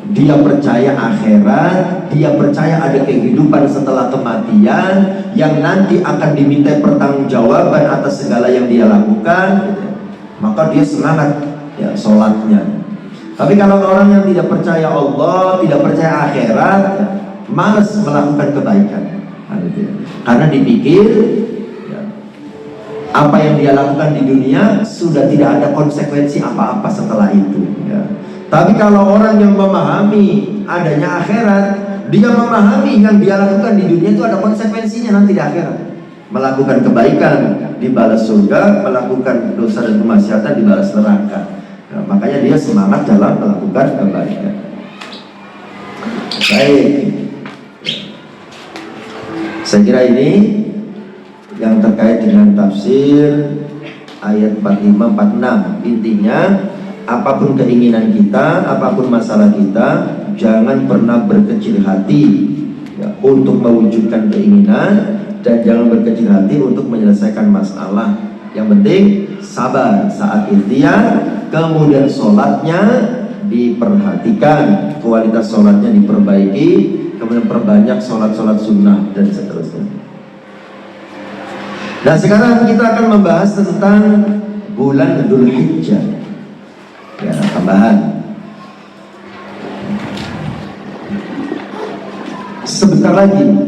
Dia percaya akhirat, dia percaya ada kehidupan setelah kematian yang nanti akan diminta pertanggungjawaban atas segala yang dia lakukan, maka dia semangat ya sholatnya. Tapi kalau orang yang tidak percaya Allah, tidak percaya akhirat, ya, malas melakukan kebaikan, karena dipikir ya, apa yang dia lakukan di dunia sudah tidak ada konsekuensi apa-apa setelah itu ya. Tapi kalau orang yang memahami adanya akhirat, dia memahami yang dia lakukan di dunia itu ada konsekuensinya nanti di akhirat. Melakukan kebaikan dibalas surga, melakukan dosa dan kemaksiatan dibalas neraka. Nah, makanya dia semangat dalam melakukan kebaikan. Baik, saya kira ini yang terkait dengan tafsir ayat 45-46. Intinya, apapun keinginan kita, apapun masalah kita, jangan pernah berkecil hati ya, untuk mewujudkan keinginan, dan jangan berkecil hati untuk menyelesaikan masalah. Yang penting sabar saat ikhtiar, kemudian sholatnya diperhatikan, kualitas sholatnya diperbaiki, kemudian perbanyak sholat-sholat sunnah dan seterusnya. Nah, sekarang kita akan membahas tentang bulan Dzulhijjah. Ya, tambahan. Sebentar lagi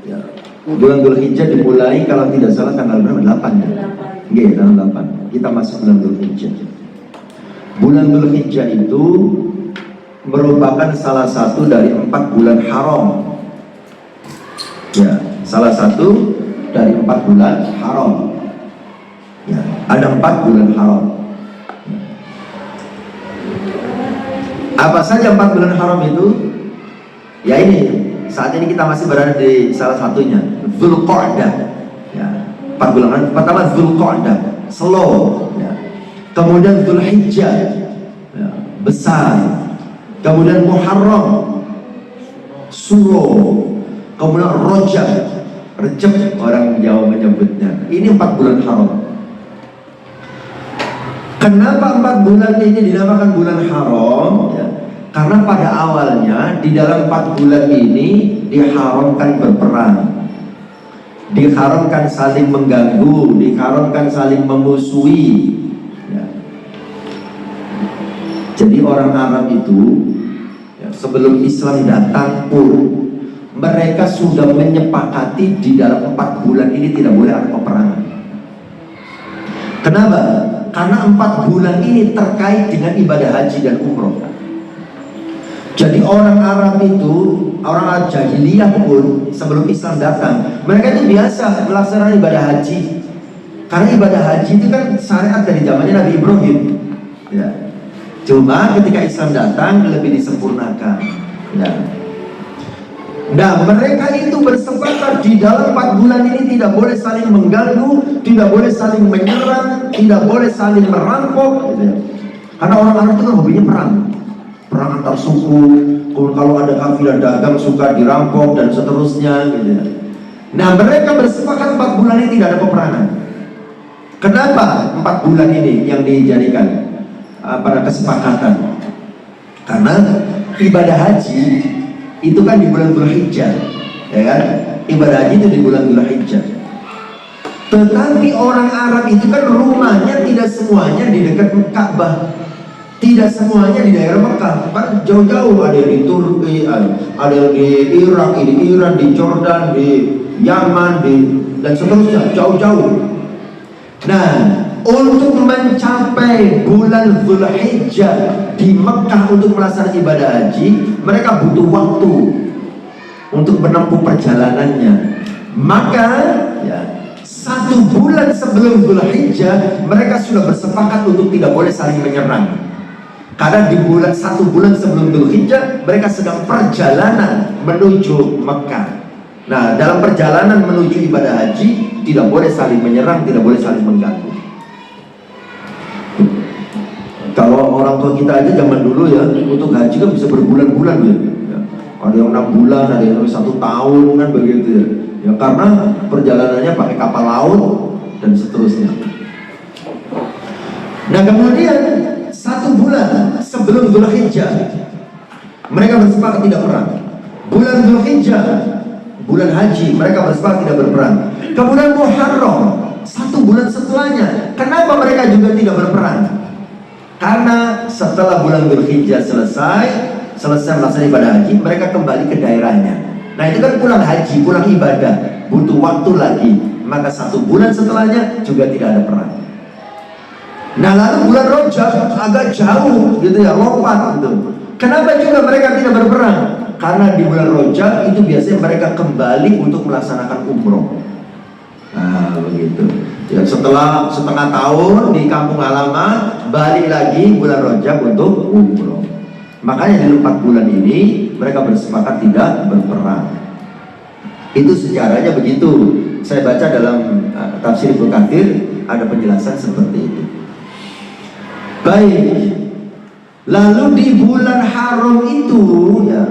ya, bulan Dzulhijjah dimulai kalau tidak salah tanggal berapa? 8 ya? Nggih, tanggal 8. Kita masuk bulan Dzulhijjah. Bulan Dzulhijjah itu merupakan salah satu dari 4 bulan haram. Ya, salah satu dari 4 bulan haram. Ya, ada 4 bulan haram. Apa saja 4 bulan haram itu? Ya ini, saat ini kita masih berada di salah satunya, Dzulqa'dah. Ya, 4 bulan haram. Pertama Dzulqa'dah, slow. Ya. Kemudian Dzulhijjah, ya, besar. Kemudian Muharram, Suro. Kemudian Rajab, Recep orang Jawa menyebutnya. Ini 4 bulan haram. Kenapa 4 bulan ini dinamakan bulan haram? Ya, karena pada awalnya di dalam 4 bulan ini diharamkan berperang, diharamkan saling mengganggu, diharamkan saling memusuhi. Ya. Jadi orang Arab itu ya, sebelum Islam datang pun mereka sudah menyepakati di dalam 4 bulan ini tidak boleh ada peperangan. Kenapa? Karena 4 bulan ini terkait dengan ibadah haji dan umroh. Jadi orang Arab itu, orang Arab jahiliyah pun sebelum Islam datang, mereka itu biasa melaksanakan ibadah haji. Karena ibadah haji itu kan syariat dari zamannya Nabi Ibrahim. Ya. Cuma ketika Islam datang lebih disempurnakan. Ya. Nah, mereka itu bersepakat di dalam 4 bulan ini tidak boleh saling mengganggu, tidak boleh saling menyerang, tidak boleh saling merampok gitu ya. Karena orang Arab itu kan hobinya perang antar suku, kalau ada kafilah dagang suka dirampok dan seterusnya gitu ya. Nah, mereka bersepakat 4 bulan ini tidak ada peperangan. Kenapa 4 bulan ini yang dijadikan pada kesepakatan? Karena ibadah haji itu kan di bulan Dzulhijjah, ya kan? Ibadah haji itu di bulan Dzulhijjah. Tetapi orang Arab itu kan rumahnya tidak semuanya di dekat Ka'bah, tidak semuanya di daerah Mekah, kan jauh-jauh, ada di Turki, ada di Irak, di Iran, di Jordan, di Yaman, dan seterusnya, jauh-jauh. Nah, untuk mencapai bulan Dzulhijjah di Mekah untuk melaksanakan ibadah haji, mereka butuh waktu untuk menempuh perjalanannya. Maka ya, 1 bulan sebelum Dzulhijjah mereka sudah bersepakat untuk tidak boleh saling menyerang. Karena di 1 bulan sebelum Dzulhijjah mereka sedang perjalanan menuju Mekah. Nah, dalam perjalanan menuju ibadah haji tidak boleh saling menyerang, tidak boleh saling mengganggu. Kalau orang tua kita aja zaman dulu ya, untuk haji kan bisa berbulan-bulan ya. Ada yang 6 bulan, ada yang 1 tahun kan begitu ya. Ya karena perjalanannya pakai kapal laut dan seterusnya. Nah, kemudian 1 bulan sebelum Dzulhijjah mereka bersepakat tidak perang. Bulan Dzulhijjah, bulan haji, mereka bersepakat tidak berperang. Kemudian Muharram, 1 bulan setelahnya, kenapa mereka juga tidak berperang? Karena setelah bulan Dzulhijjah selesai melaksanakan ibadah haji, mereka kembali ke daerahnya. Nah itu kan pulang haji, pulang ibadah, butuh waktu lagi. Maka 1 bulan setelahnya juga tidak ada perang. Nah lalu bulan Rajab agak jauh gitu ya, lompat gitu. Kenapa juga mereka tidak berperang? Karena di bulan Rajab itu biasanya mereka kembali untuk melaksanakan umroh. Nah begitu ya, setelah setengah tahun di kampung halaman, balik lagi bulan Rajab untuk umroh. Makanya di 4 bulan ini mereka bersepakat tidak berperang. Itu sejarahnya begitu. Saya baca dalam tafsir Ibnu Katsir ada penjelasan seperti itu. Baik, lalu di bulan haram itu ya,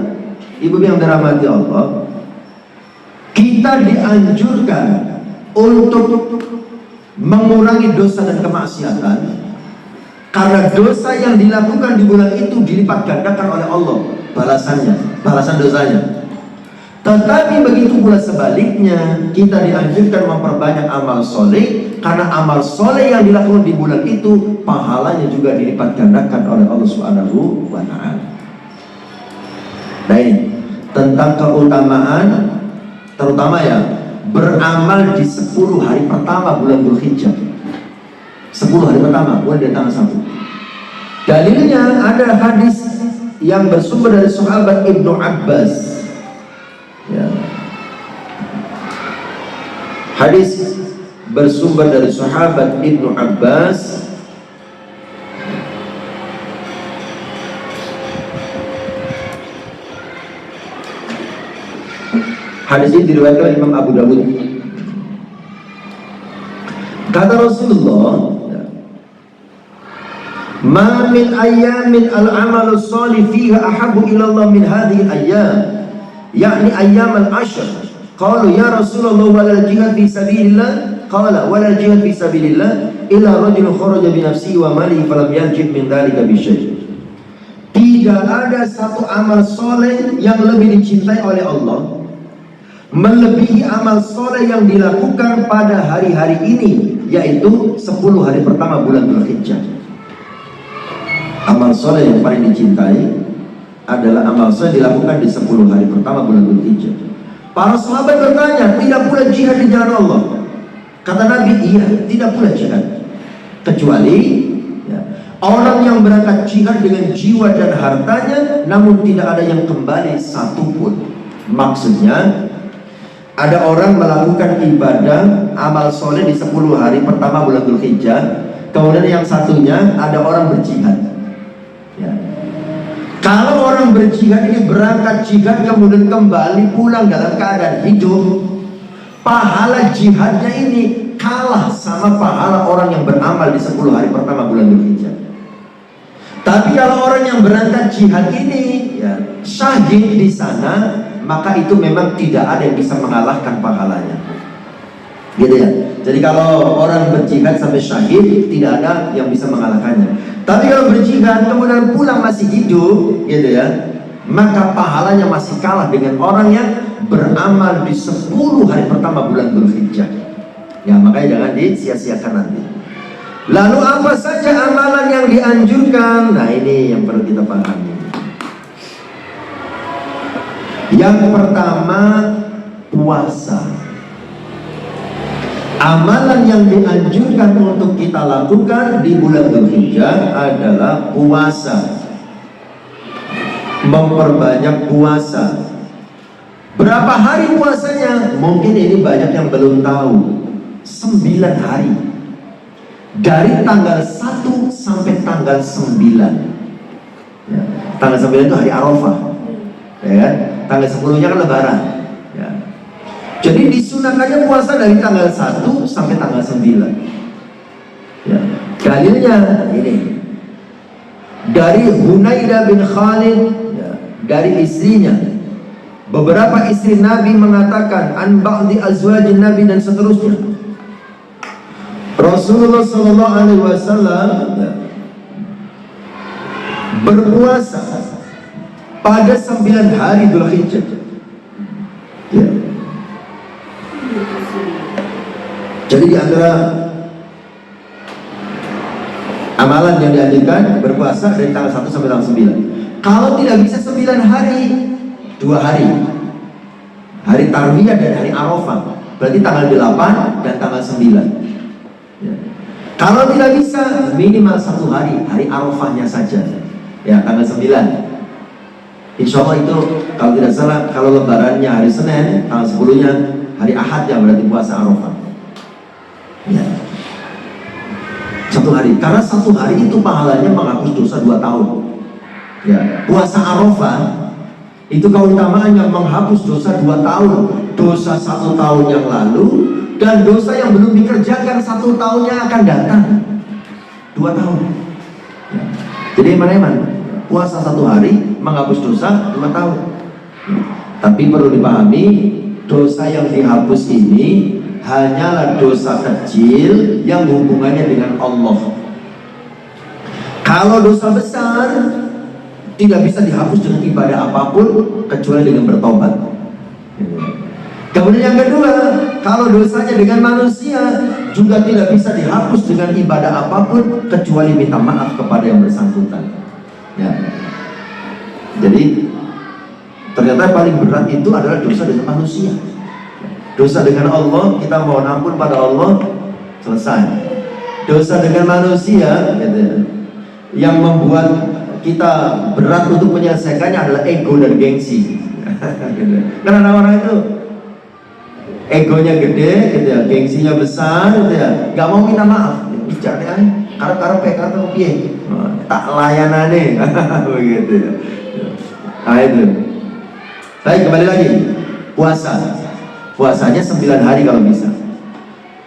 ibu yang dirahmati Allah, kita dianjurkan untuk mengurangi dosa dan kemaksiatan, karena dosa yang dilakukan di bulan itu dilipat gandakan oleh Allah balasan dosanya. Tetapi begitu pula sebaliknya, kita dianjurkan memperbanyak amal soleh, karena amal soleh yang dilakukan di bulan itu pahalanya juga dilipat gandakan oleh Allah Subhanahu wa Ta'ala. Nah ini tentang keutamaan, terutama ya beramal di 10 hari pertama bulan Dzulhijjah. 10 hari pertama mulai dari tanggal 1. Dalilnya ada hadis yang bersumber dari sahabat Ibnu Abbas. Ya. Hadis bersumber dari sahabat Ibnu Abbas. Hadis ini diriwayatkan oleh Imam Abu Dawud. Kata Rasulullah, "Ma min ayyamin al-amalu shalih fiha ahabbu ila Allah min hadhihi al-ayyam." yakni ayyam al-ashr. Qalu ya Rasulullah wala jihad fi sabilillah? Qala wala jihad fi sabilillah illa rajulun kharaja bi nafsihi wa malihi falam yarji' min dhalika bi syai'. Tidak ada satu amal soleh yang lebih dicintai oleh Allah melebihi amal soleh yang dilakukan pada hari-hari ini, yaitu 10 hari pertama bulan Dzulhijjah. Amal soleh yang paling dicintai adalah amal soleh dilakukan di 10 hari pertama bulan Dzulhijjah. Para sahabat bertanya, tidak pula jihad di jalan Allah? Kata Nabi, iya, tidak pula jihad, kecuali ya, orang yang berangkat jihad dengan jiwa dan hartanya, namun tidak ada yang kembali satupun. Maksudnya, ada orang melakukan ibadah amal soleh di 10 hari pertama bulan Dzulhijjah, kemudian yang satunya ada orang berjihad. Ya. Kalau orang berjihad ini berangkat jihad kemudian kembali pulang dalam keadaan hidup, pahala jihadnya ini kalah sama pahala orang yang beramal di 10 hari pertama bulan Dzulhijjah. Tapi kalau orang yang berangkat jihad ini ya, syahid di sana, maka itu memang tidak ada yang bisa mengalahkan pahalanya. Gitu ya. Jadi kalau orang berjihad sampai syahid, tidak ada yang bisa mengalahkannya. Tapi kalau berjihad kemudian pulang masih hidup, gitu ya, maka pahalanya masih kalah dengan orang yang beramal di 10 hari pertama bulan Dzulhijjah. Ya, makanya jangan disia-siakan nanti. Lalu apa saja amalan yang dianjurkan? Nah, ini yang perlu kita pahami. Yang pertama, puasa. Amalan yang dianjurkan untuk kita lakukan di bulan Dzulhijjah adalah puasa. Memperbanyak puasa. Berapa hari puasanya? Mungkin ini banyak yang belum tahu. 9 hari. Dari tanggal 1 sampai tanggal 9. Ya. Tanggal 9 itu hari Arafah. Ya, tanggal 10-nya kan Lebaran. Ya. Jadi disunahkannya puasa dari tanggal 1 sampai tanggal 9. Ya. Dalilnya ini dari Hunaidah bin Khalid, ya, dari istrinya. Beberapa istri Nabi mengatakan an ba'di azwajin Nabi dan seterusnya. Rasulullah sallallahu alaihi wasallam, ya, berpuasa pada 9 hari Dzulhijjah. Ya. Jadi di antara amalan yang dianjurkan berpuasa dari tanggal 1 sampai tanggal 9. Kalau tidak bisa 9 hari, 2 hari. Hari Tarwiyah dan hari Arafah. Berarti tanggal 8 dan tanggal 9. Ya. Kalau tidak bisa, minimal 1 hari, hari Arafahnya saja. Ya, tanggal 9. Insya Allah itu kalau tidak salah, kalau lebarannya hari Senin, tanggal 10-nya hari Ahad yang berarti puasa Arafah. Ya. 1 hari, karena 1 hari itu pahalanya menghapus dosa 2 tahun. Ya, puasa Arafah itu keutamaannya menghapus dosa 2 tahun, dosa 1 tahun yang lalu dan dosa yang belum dikerjakan 1 tahun yang akan datang. 2 tahun. Ya. Jadi eman-eman, puasa 1 hari menghapus dosa 2 tahun. Ya. Tapi perlu dipahami, dosa yang dihapus ini hanyalah dosa kecil yang hubungannya dengan Allah. Kalau dosa besar tidak bisa dihapus dengan ibadah apapun kecuali dengan bertobat. Kemudian yang kedua, kalau dosanya dengan manusia juga tidak bisa dihapus dengan ibadah apapun kecuali minta maaf kepada yang bersangkutan. Ya. Jadi ternyata paling berat itu adalah dosa dengan manusia. Dosa dengan Allah, kita mohon ampun pada Allah, selesai. Dosa dengan manusia, gitu ya, yang membuat kita berat untuk menyelesaikannya adalah ego dan gengsi. Gitu. Karena orang itu egonya gede, gitu ya, gengsinya besar, gitu ya, nggak mau minta maaf. Bicara karena PK piye, tak layanane, begitu ya. Nah itu. Baik, kembali lagi puasa. Puasanya 9 hari kalau bisa.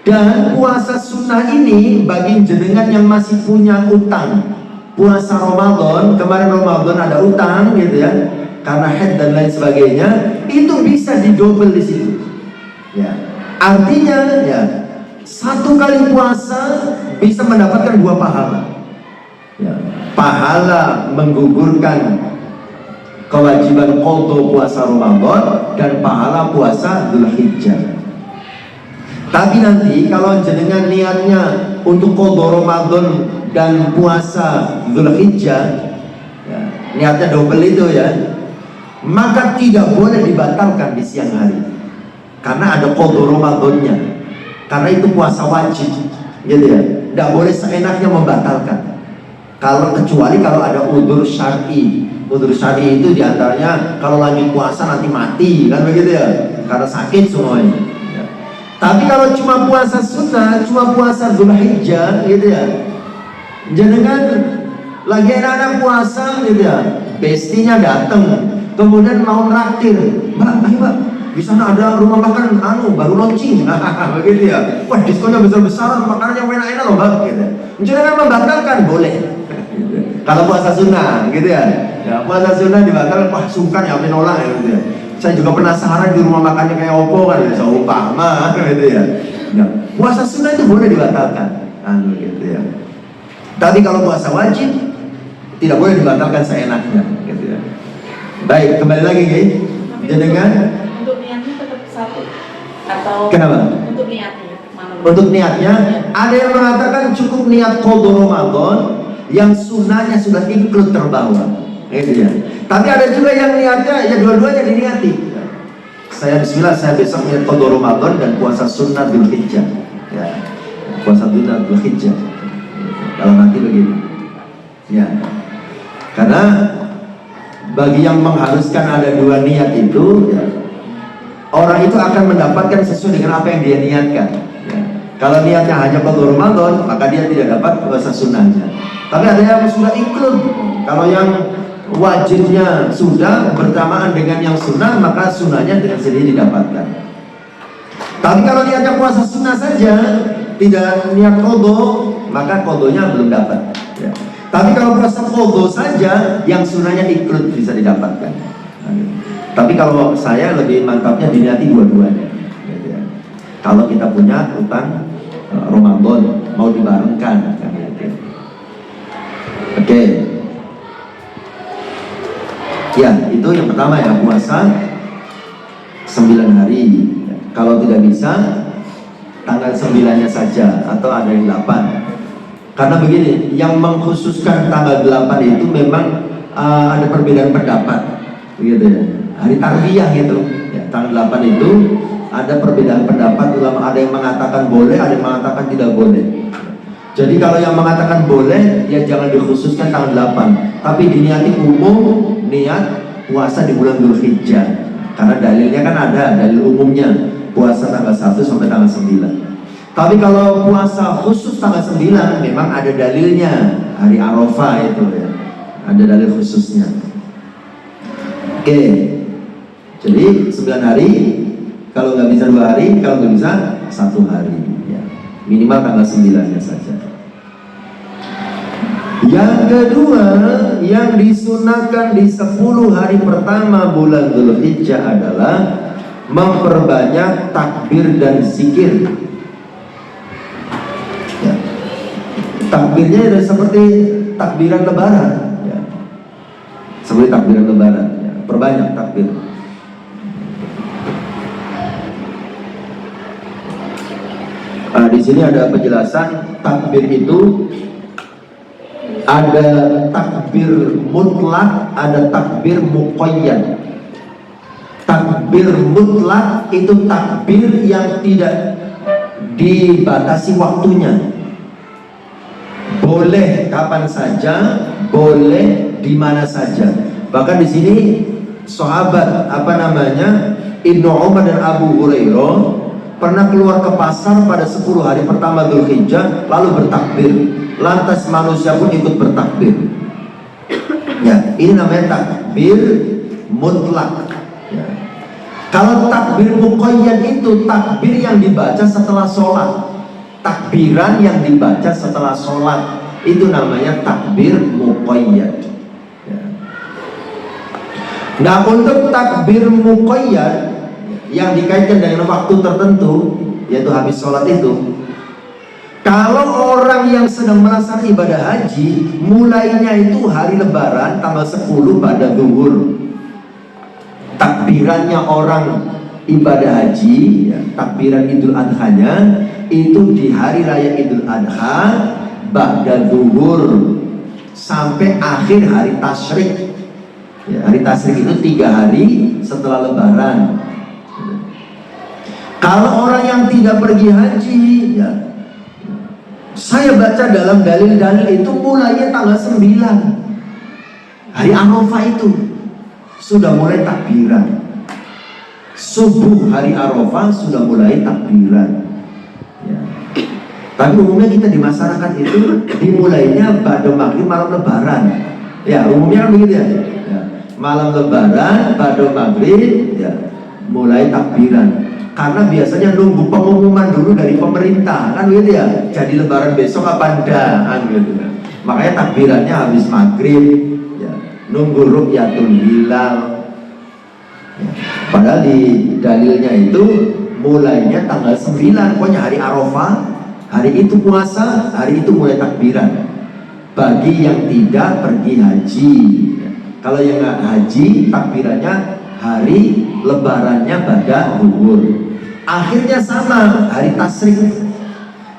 Dan puasa sunnah ini bagi jenengan yang masih punya utang. Puasa Ramadan, kemarin Ramadan ada utang gitu ya, karena haid dan lain sebagainya, itu bisa didobel di situ. Ya. Artinya ya, 1 kali puasa bisa mendapatkan 2 pahala. Ya. Pahala menggugurkan kewajiban qadha puasa Ramadan dan pahala puasa Dzulhijjah. Tapi nanti kalau jenengan niatnya untuk qadha Ramadan dan puasa Dzulhijjah, ya, niatnya double itu ya, maka tidak boleh dibatalkan di siang hari. Karena ada qadha Ramadannya. Karena itu puasa wajib, gitu ya. Tidak boleh seenaknya membatalkan. Kecuali kalau ada udzur syar'i. Udzur syar'i itu diantaranya kalau lagi puasa nanti mati, kan begitu ya, karena sakit semuanya ya. Tapi kalau cuma puasa sunnah, cuma puasa Dzulhijjah gitu ya, jenengan lagi enak-enak puasa gitu ya, bestinya datang kemudian mau traktir, mbak, ayo mbak, di sana ada rumah makan baru launching, begitu ya, wah diskonnya besar-besaran, makanannya enak-enak loh mbak, gitu. Jenengan membatalkan boleh. Kalau puasa sunnah gitu ya, ya puasa sunnah dibatalkan, wah sungkan ya menolak ya gitu ya. Saya juga penasaran di rumah makannya kayak opo kan ya, seumpama gitu ya. Nah, puasa sunnah itu boleh dibatalkan, gitu ya. Tapi kalau puasa wajib tidak boleh dibatalkan seenaknya, gitu ya. Baik, kembali lagi guys. Jenengan untuk niatnya tetap satu atau kenapa? Untuk niatnya mana? Untuk niatnya ada yang mengatakan cukup niat qadha Ramadan yang sunnahnya sudah include terbawa, gitu ya. Tapi ada juga yang niatnya ya dua-duanya diniati. Saya bismillah, saya besok niat qadha Ramadan dan puasa sunnah Dzulhijjah. Ya. Puasa sunnah Dzulhijjah. Kalau nanti begini. Ya. Karena bagi yang mengharuskan ada 2 niat itu, ya, orang itu akan mendapatkan sesuai dengan apa yang dia niatkan. Ya. Kalau niatnya hanya qadha Ramadan, maka dia tidak dapat puasa sunnahnya. Tapi ada yang sudah include. Kalau yang wajibnya sudah bersamaan dengan yang sunnah, maka sunnahnya dengan sendiri didapatkan. Tapi kalau niatnya puasa sunnah saja, tidak niat qadha, maka qadhanya belum dapat. Ya. Tapi kalau puasa qadha saja, yang sunnahnya include bisa didapatkan. Tapi kalau saya lebih mantapnya diniati dua-duanya. Ya. Kalau kita punya utang Ramadan mau dibarengkan. Oke. Ya, itu yang pertama ya, puasa 9 hari. Kalau tidak bisa, tanggal 9-nya saja, atau ada yang 8. Karena begini, yang mengkhususkan tanggal 8 itu memang ada perbedaan pendapat, begitu ya. Hari tarbiyah itu, ya, tanggal 8 itu ada perbedaan pendapat ulama. Ada yang mengatakan boleh, ada yang mengatakan tidak boleh. Jadi kalau yang mengatakan boleh, ya jangan dikhususkan tanggal 8, tapi diniati umum, niat puasa di bulan Dzulhijjah. Karena dalilnya kan ada, dalil umumnya puasa tanggal 1 sampai tanggal 9. Tapi kalau puasa khusus tanggal 9, memang ada dalilnya, hari Arafah itu ya, ada dalil khususnya. Oke, jadi 9 hari, kalau nggak bisa 2 hari, kalau nggak bisa 1 hari ya. Minimal tanggal 9-nya saja. Yang kedua, yang disunahkan di 10 hari pertama bulan Dzulhijjah adalah memperbanyak takbir dan zikir. Ya. Takbirnya ada seperti takbiran lebaran, ya. Seperti takbiran lebaran, ya. Perbanyak takbir. Nah, di sini ada penjelasan takbir itu ada takbir mutlak, ada takbir muqayyad. Takbir mutlak itu takbir yang tidak dibatasi waktunya, boleh kapan saja, boleh di mana saja. Bahkan di sini sahabat Ibnu Umar dan Abu Hurairah pernah keluar ke pasar pada 10 hari pertama Dzulhijjah lalu bertakbir. Lantas manusia pun ikut bertakbir. Ya, ini namanya takbir mutlak. Ya. Kalau takbir muqayyad itu takbir yang dibaca setelah sholat, takbiran yang dibaca setelah sholat, itu namanya takbir muqayyad. Ya. Nah, untuk takbir muqayyad yang dikaitkan dengan waktu tertentu, yaitu habis sholat itu, kalau orang yang sedang melaksanakan ibadah haji, mulainya itu hari lebaran tanggal 10 pada zuhur. Takbirannya orang ibadah haji, ya, takbiran Idul Adha-nya itu di hari raya Idul Adha ba'da zuhur sampai akhir hari tasyrik. Ya, hari tasyrik itu 3 hari setelah lebaran. Kalau orang yang tidak pergi haji, ya, saya baca dalam dalil-dalil itu mulainya tanggal 9 hari Arafah itu sudah mulai takbiran. Subuh hari Arafah sudah mulai takbiran ya. Tapi umumnya kita di masyarakat itu dimulainya pada maghrib malam lebaran. Ya, umumnya kan begitu ya. Ya. Malam lebaran pada maghrib ya mulai takbiran. Karena biasanya nunggu pengumuman dulu dari pemerintah, kan gitu ya. Jadi lebaran besok apa enggak, kan gitu. Makanya takbirannya habis maghrib, ya. Nunggu ru'yatul hilal. Ya. Padahal di dalilnya itu mulainya tanggal 9, pokoknya hari Arafah, hari itu puasa, hari itu mulai takbiran. Bagi yang tidak pergi haji, ya. Kalau yang nggak haji, takbirannya hari lebarannya pada zuhur. Akhirnya sama hari tasyrik.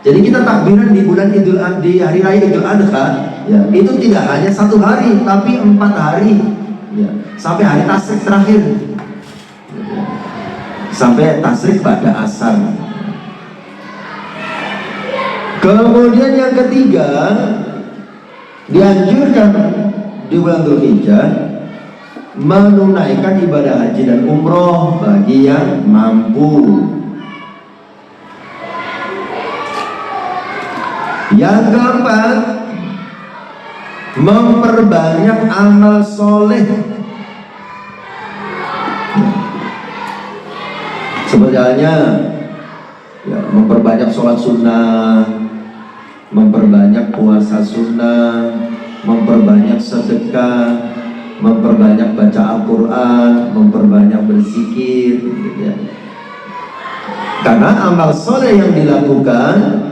Jadi kita takbiran di bulan di hari raya Idul Adha, ya, itu tidak hanya 1 hari, tapi 4 hari, ya, sampai hari tasyrik terakhir, sampai tasyrik pada asar. Kemudian yang ketiga, dianjurkan di bulan Dzulhijjah menunaikan ibadah haji dan umroh bagi yang mampu. Yang keempat, memperbanyak amal soleh. Seperti halnya ya, memperbanyak sholat sunnah, memperbanyak puasa sunnah, memperbanyak sedekah, memperbanyak baca Al-Quran, memperbanyak berzikir, gitu ya. Karena amal soleh yang dilakukan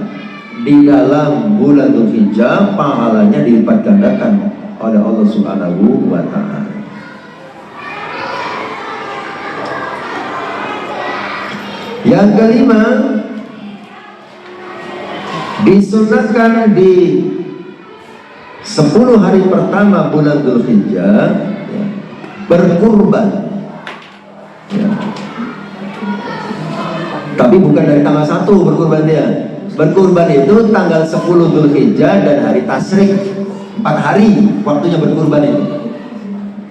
di dalam bulan Dzulhijjah pahalanya dilipat gandakan oleh Allah Subhanahu wa Ta'ala. Yang kelima, disunatkan di 10 hari pertama bulan Dzulhijjah ya, berkurban ya. Tapi bukan dari tanggal 1 berkurban dia. Berkurban itu tanggal 10 Dzulhijjah dan hari Tasyrik, 4 hari waktunya berkurban itu.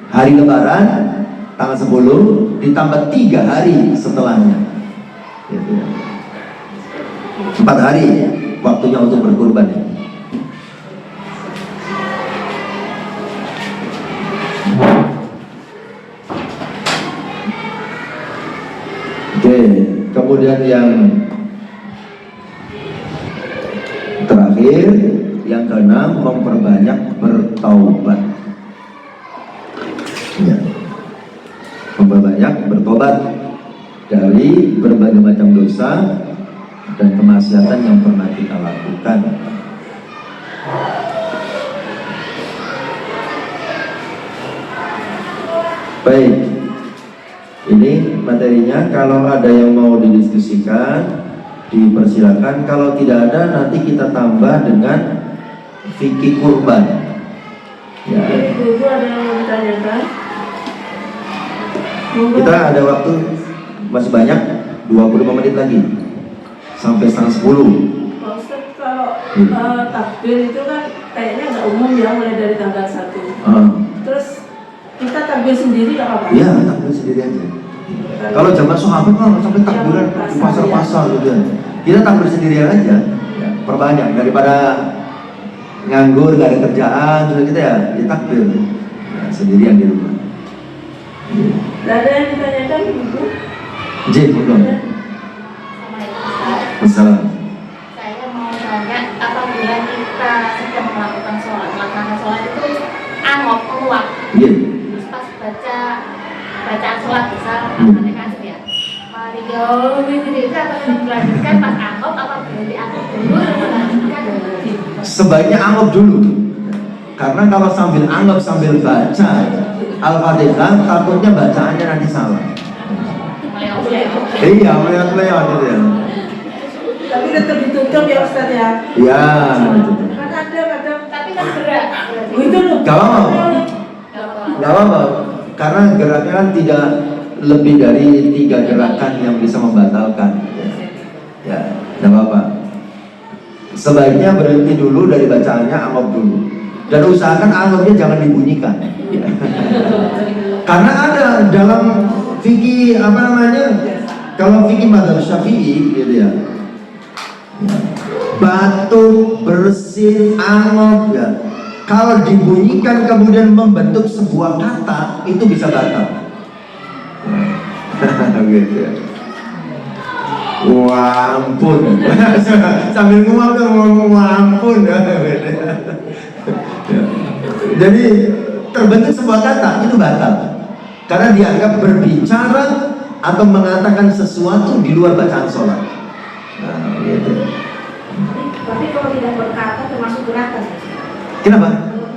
Hari Lebaran tanggal 10 ditambah 3 hari setelahnya gitu ya. 4 hari waktunya untuk berkurban. Oke, kemudian yang terakhir, yang keenam, memperbanyak bertaubat ya. Memperbanyak bertobat dari berbagai macam dosa dan kemaksiatan yang pernah kita lakukan. Baik, ini materinya. Kalau ada yang mau didiskusikan, dipersilakan. Kalau tidak ada, nanti kita tambah dengan fikih kurban ya. Ibu ada yang mau ditanyakan? Kita ada waktu masih banyak, 25 menit lagi sampai setengah 10. Pak Ustadz, kalau takbir itu kan kayaknya nggak umum ya, mulai dari tanggal 1. Terus kita takbir sendiri nggak apa-apa? Iya, takbir sendiri aja. Kalau zaman sahabat kan sampai takbiran di pasar-pasar gitu ya. Kita takbir sendiri aja ya, perbanyak daripada nganggur, gak ada kerjaan, terus kita ya takbir ya, sendirian di rumah. Ada yang ditanyakan Ibu? Jin, belum? Assalamualaikum Ustaz. Assalam. Saya mau tanya, apabila kita sedang melakukan sholat itu angop keluar, Iya. terus pas bacaan sholat besar, kasih ya. Mario, itu apa kita melanjutkan pas angop, apa berarti angop dulu atau melanjutkan dulu? Sebaiknya anggap dulu, karena kalau sambil anggap sambil baca Al-Fatihah, takutnya bacaannya nanti salah. Iya, melihat-lihat gitu ya. Tapi tetap ditutup ya Ustadz ya? Iya. Kan ada kadang. Tapi kan gerak. Itu loh. Gak apa-apa, gak apa-apa, karena geraknya kan tidak lebih dari 3 gerakan yang bisa membatalkan. Ya, gak apa-apa. Sebaiknya berhenti dulu dari bacaannya, anggap dulu. Dan usahakan anggapnya jangan dibunyikan. Karena ada dalam fikih apa namanya? Kalau fikih mazhab Syafi'i gitu ya. Batuk, bersin, anggap ya. Kalau dibunyikan kemudian membentuk sebuah kata, itu bisa batal. Gitu ya. Wah ampun. Sambil ngomong kan ngomong wah ampun ya. Jadi terbentuk sebuah kata itu batal karena dianggap berbicara atau mengatakan sesuatu di luar bacaan sholat. Nah, gitu. Tapi kalau tidak berkata termasuk gerakan. Kenapa? Kalau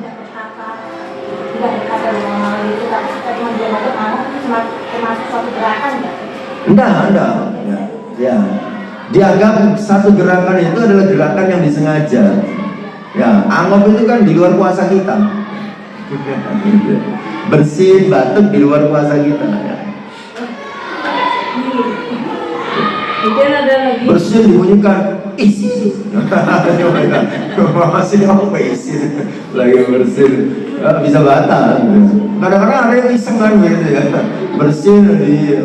tidak berkata dalam hal itu, tapi kita cuma diam aja angop itu termasuk suatu gerakan nggak? Enggak. Ya. Dianggap satu gerakan itu adalah gerakan yang disengaja. Ya, anggap itu kan di luar kuasa kita. Bersin, batuk di luar kuasa kita. Ya. Mungkin ada lagi. Bersin dibunyikan isi. Masih apa isi? Lagi bersin, bisa batal. Kadang-kadang ada yang iseng kan gitu ya. Bersin di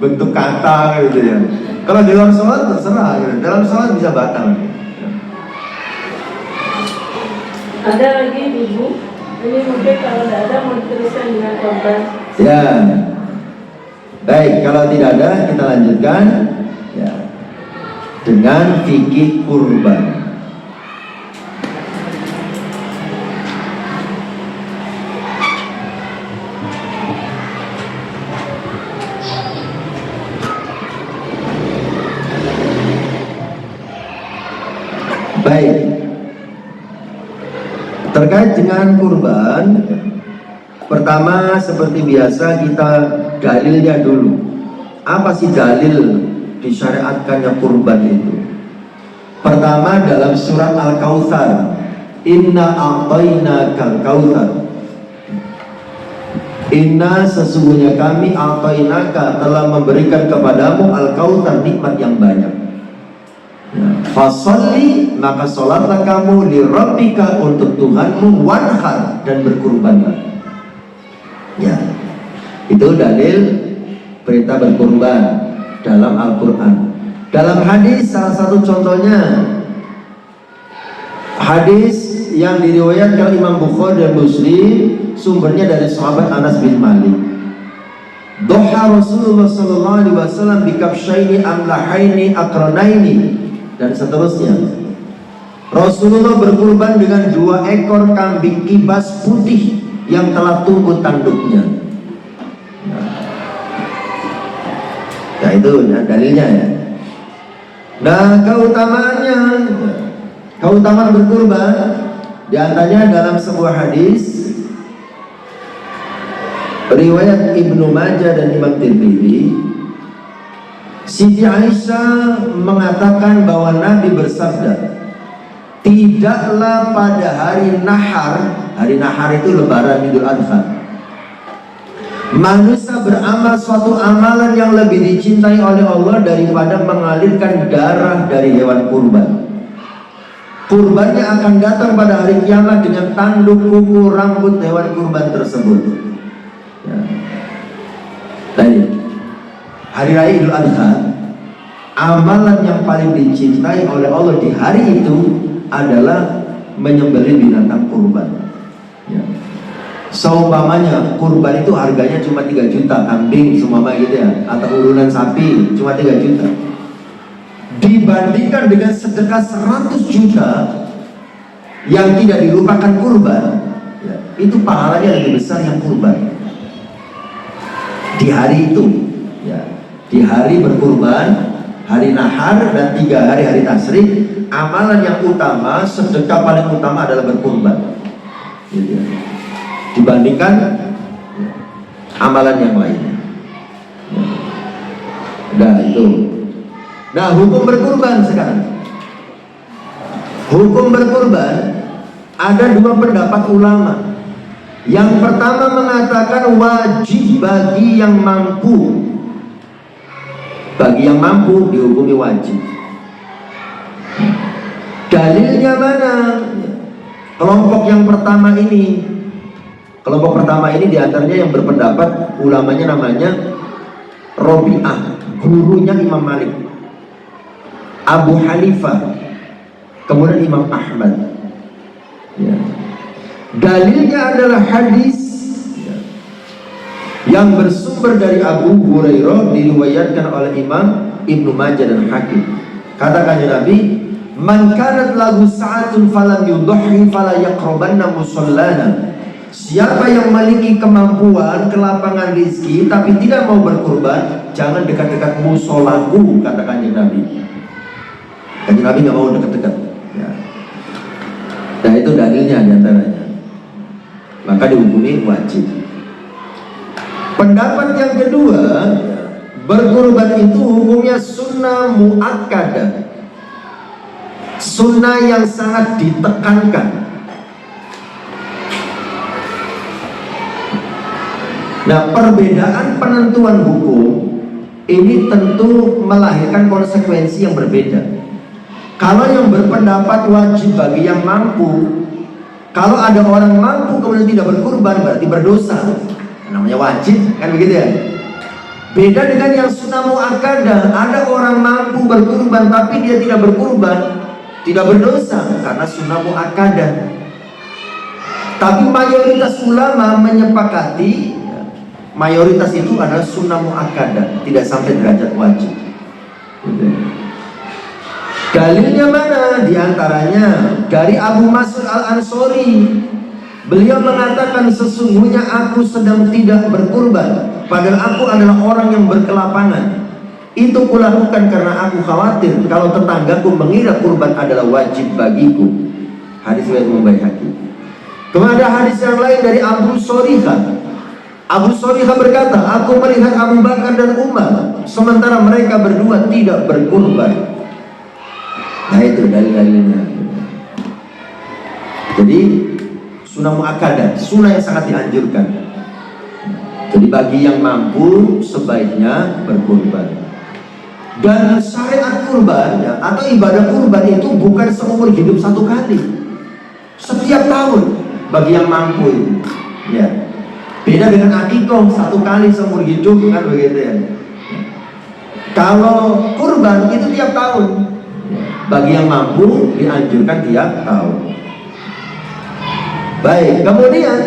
bentuk kata gitu ya. Kalau di luar sholat terserah, gitu. Dalam sholat bisa batal. Ada lagi Ibu? Ini mungkin kalau tidak ada mau diteruskan dengan korban. Ya. Baik, kalau tidak ada kita lanjutkan ya, dengan fikih kurban. Baik, terkait dengan kurban, pertama seperti biasa kita dalilnya dulu. Apa sih dalil disyariatkannya kurban itu? Pertama dalam surat Al-Kautsar, Inna a'tainakal kautsar. Inna sesungguhnya kami a'tainaka telah memberikan kepadamu al-kautsar, nikmat yang banyak. Fasolli, maka sholatlah kamu li rabbika, untuk Tuhanmu, wanhar, dan berkurbanlah. Ya, itu dalil perintah berkurban dalam Al-Quran. Dalam hadis, salah satu contohnya hadis yang diriwayatkan Imam Bukhari dan Muslim, sumbernya dari sahabat Anas bin Malik. Doha Rasulullah sallallahu alaihi wasallam bikabshaini amlahaini akranaini, dan seterusnya. Rasulullah berkurban dengan 2 ekor kambing kibas putih yang telah tumbuh tanduknya. Nah, itu dalilnya ya. Nah, keutamaan berkurban diantaranya dalam sebuah hadis riwayat Ibnu Majah dan Imam Tirmidzi, Siti Aisyah mengatakan bahwa Nabi bersabda, tidaklah pada hari nahar itu lebaran Idul Adha, manusia beramal suatu amalan yang lebih dicintai oleh Allah daripada mengalirkan darah dari hewan kurban. Kurbannya akan datang pada hari kiamat dengan tanduk, kuku, rambut hewan kurban tersebut. Ya. Tadi hari raya Idul Adha, amalan yang paling dicintai oleh Allah di hari itu adalah menyembelih binatang kurban. Ya. Seumpamanya kurban itu harganya cuma 3 juta, kambing semua gitu ya, atau urunan sapi cuma 3 juta, dibandingkan dengan sedekah 100 juta yang tidak dilupakan kurban, ya, itu pahalanya lebih besar yang kurban di hari itu, ya, di hari berkurban, hari nahar, dan 3 hari tasyrik. Amalan yang utama, sedekah paling utama adalah berkurban, gitu ya, dibandingkan amalan yang lainnya. Nah itu. Nah, hukum berkurban sekarang. Hukum berkurban ada 2 pendapat ulama. Yang pertama mengatakan wajib bagi yang mampu. Bagi yang mampu dihukumi wajib. Dalilnya mana? Kelompok pertama ini diantaranya yang berpendapat, ulamanya namanya Robi'ah, gurunya Imam Malik, Abu Hanifah, kemudian Imam Ahmad. Ya. Dalilnya adalah hadis yang bersumber dari Abu Hurairah, diriwayatkan oleh Imam Ibnu Majah dan Hakim. Kata kanjeng Nabi, man kanat lahu sa'atun falam yudhhi fala yaqrabanna musallana. Siapa yang memiliki kemampuan, kelapangan rezeki, tapi tidak mau berkurban, jangan dekat-dekat musolaku, kata kanjeng Nabi. Kanjeng Nabi nggak mau dekat-dekat. Ya. Nah itu dalilnya diantaranya. Maka dihukumi wajib. Pendapat yang kedua, berkurban itu hukumnya sunnah muakkadah, sunnah yang sangat ditekankan. Nah, perbedaan penentuan hukum ini tentu melahirkan konsekuensi yang berbeda. Kalau yang berpendapat wajib bagi yang mampu, kalau ada orang mampu kemudian tidak berkurban, berarti berdosa. Namanya wajib, kan begitu ya? Beda dengan yang sunnah muakkadah, ada orang mampu berkurban tapi dia tidak berkurban, tidak berdosa karena sunnah muakkadah. Tapi mayoritas ulama menyepakati mayoritas itu adalah sunnah muakkadah, tidak sampai derajat wajib. Dalilnya mana? Di antaranya dari Abu Mas'ud Al-Ansori. Beliau mengatakan, sesungguhnya aku sedang tidak berkurban, padahal aku adalah orang yang berkelapangan. Itu kulakukan karena aku khawatir kalau tetanggaku mengira kurban adalah wajib bagiku. Hadis riwayat Imam Baihaqi. Kemudian ada hadis yang lain dari Abu Sorihah. Abu Shalihah berkata, aku melihat Abu Bakar dan Umar sementara mereka berdua tidak berkurban. Nah itu dalil-dalilnya. Jadi sunnah muakkadah, sunnah yang sangat dianjurkan. Jadi bagi yang mampu sebaiknya berkurban. Dan syariat kurban ya, atau ibadah kurban itu bukan seumur hidup satu kali, setiap tahun bagi yang mampu ya. Beda dengan akikoh, satu kali seumur hidup kan begitu ya. Kalau kurban itu tiap tahun, bagi yang mampu dianjurkan tiap tahun. Baik, kemudian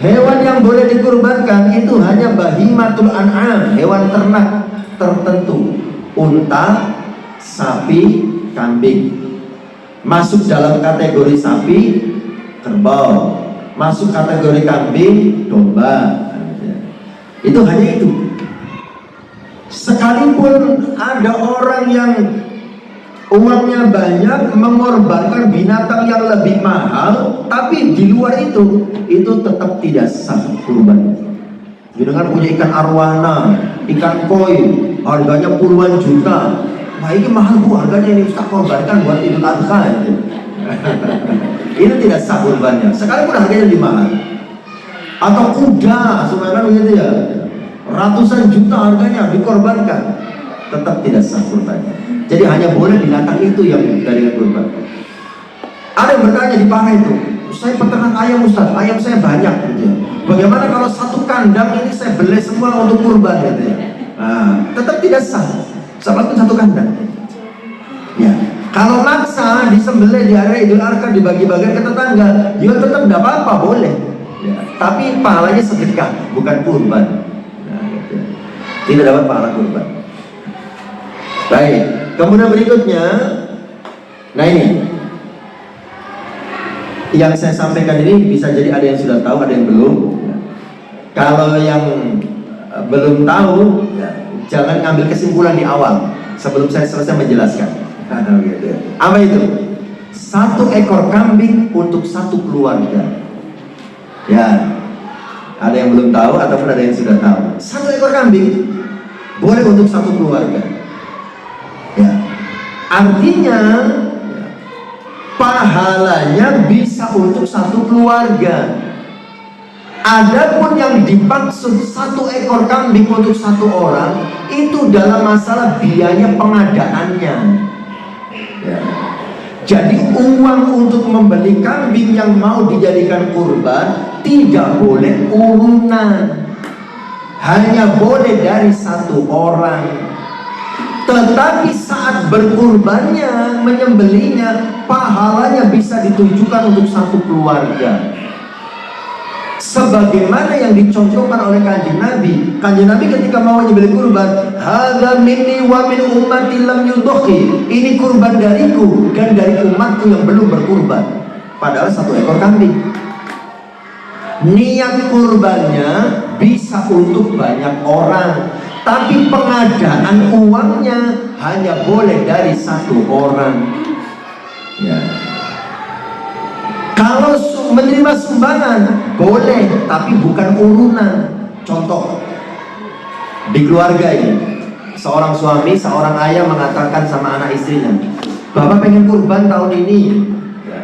hewan yang boleh dikurbankan itu hanya bahimatul an'am, hewan ternak tertentu. Unta, sapi, kambing. Masuk dalam kategori sapi, kerbau. Masuk kategori kambing, domba. Itu hanya itu. Sekalipun ada orang yang uangnya banyak mengorbankan binatang yang lebih mahal, tapi di luar itu tetap tidak sah kurban. Dengan punya ikan arwana, ikan koi, harganya puluhan juta. Wah ini mahal bu, harganya ini Ustaz korbankan buat Idul Adha. Ini tidak sah kurbannya, sekalipun harganya lebih mahal. Atau kuda, sebenarnya begitu ya, ratusan juta harganya dikorbankan, tetap tidak sah kurbannya. Jadi hanya boleh binatang itu yang dari kurban. Ada yang bertanya di Parah itu, saya peternak ayam Ustaz, ayam saya banyak gitu ya. Bagaimana kalau satu kandang ini saya beli semua untuk kurban gitu ya. Nah, tetap tidak sah, sebab satu kandang. Ya, kalau maksa disembelih di hari Idul Adha dibagi-bagikan ke tetangga, ya tetap tidak apa-apa, boleh. Ya, tapi pahalanya sedekah, bukan kurban. Nah, gitu. Tidak dapat pahala kurban. Baik, kemudian berikutnya, nah ini yang saya sampaikan ini bisa jadi ada yang sudah tahu, ada yang belum. Kalau yang belum tahu, ya, jangan ngambil kesimpulan di awal sebelum saya selesai menjelaskan. Apa itu? 1 ekor kambing untuk 1 keluarga. Ya, ada yang belum tahu ataupun ada yang sudah tahu. 1 ekor kambing boleh untuk 1 keluarga. Ya, artinya pahalanya bisa untuk 1 keluarga. Adapun yang dimaksud 1 ekor kambing untuk 1 orang itu dalam masalah biaya pengadaannya. Ya. Jadi uang untuk membeli kambing yang mau dijadikan kurban tidak boleh urunan, hanya boleh dari 1 orang. Tetapi saat berkurbannya, menyembelihnya, pahalanya bisa ditujukan untuk 1 keluarga. Sebagaimana yang dicontohkan oleh Kanjeng Nabi. Kanjeng Nabi ketika mau menyembelih kurban, hadza minni wa min ummati lam yudhi. Ini kurban dariku dan dari umatku yang belum berkurban. Padahal 1 ekor kambing. Niat kurbannya bisa untuk banyak orang, tapi pengadaan uangnya hanya boleh dari 1 orang. Ya. Kalau menerima sumbangan boleh, tapi bukan urunan. Contoh di keluarga ini, seorang suami, seorang ayah mengatakan sama anak istrinya, "Bapak pengen kurban tahun ini, ya,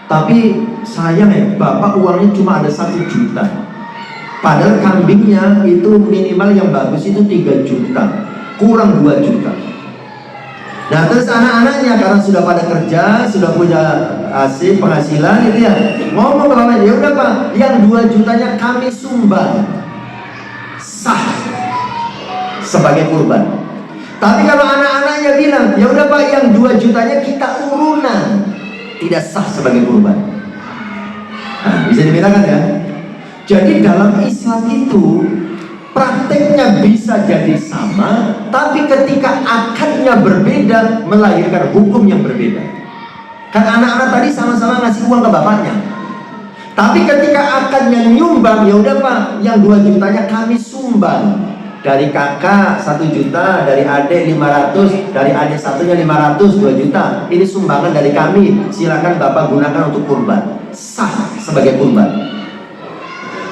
tapi sayang ya, bapak uangnya cuma ada 1 juta. Padahal kambingnya itu minimal yang bagus itu 3 juta, kurang 2 juta. Nah terus anak-anaknya karena sudah pada kerja, sudah punya hasil penghasilan itu ya, ngomong ke bapaknya, ya udah Pak, yang 2 jutanya kami sumbang, sah sebagai kurban. Tapi kalau anak-anaknya bilang, ya udah Pak, yang 2 jutanya kita urunan, tidak sah sebagai kurban. Nah, bisa dibedakan ya. Jadi dalam Islam itu prakteknya bisa jadi sama, tapi ketika akadnya berbeda melahirkan hukum yang berbeda. Kan anak-anak tadi sama-sama ngasih uang ke bapaknya, tapi ketika akadnya nyumbang, ya udah Pak, yang 2 jutanya kami sumbang. Dari kakak 1 juta, dari adik 500, dari adik satunya 500, 2 juta. Ini sumbangan dari kami, silakan bapak gunakan untuk kurban. Sah sebagai kurban.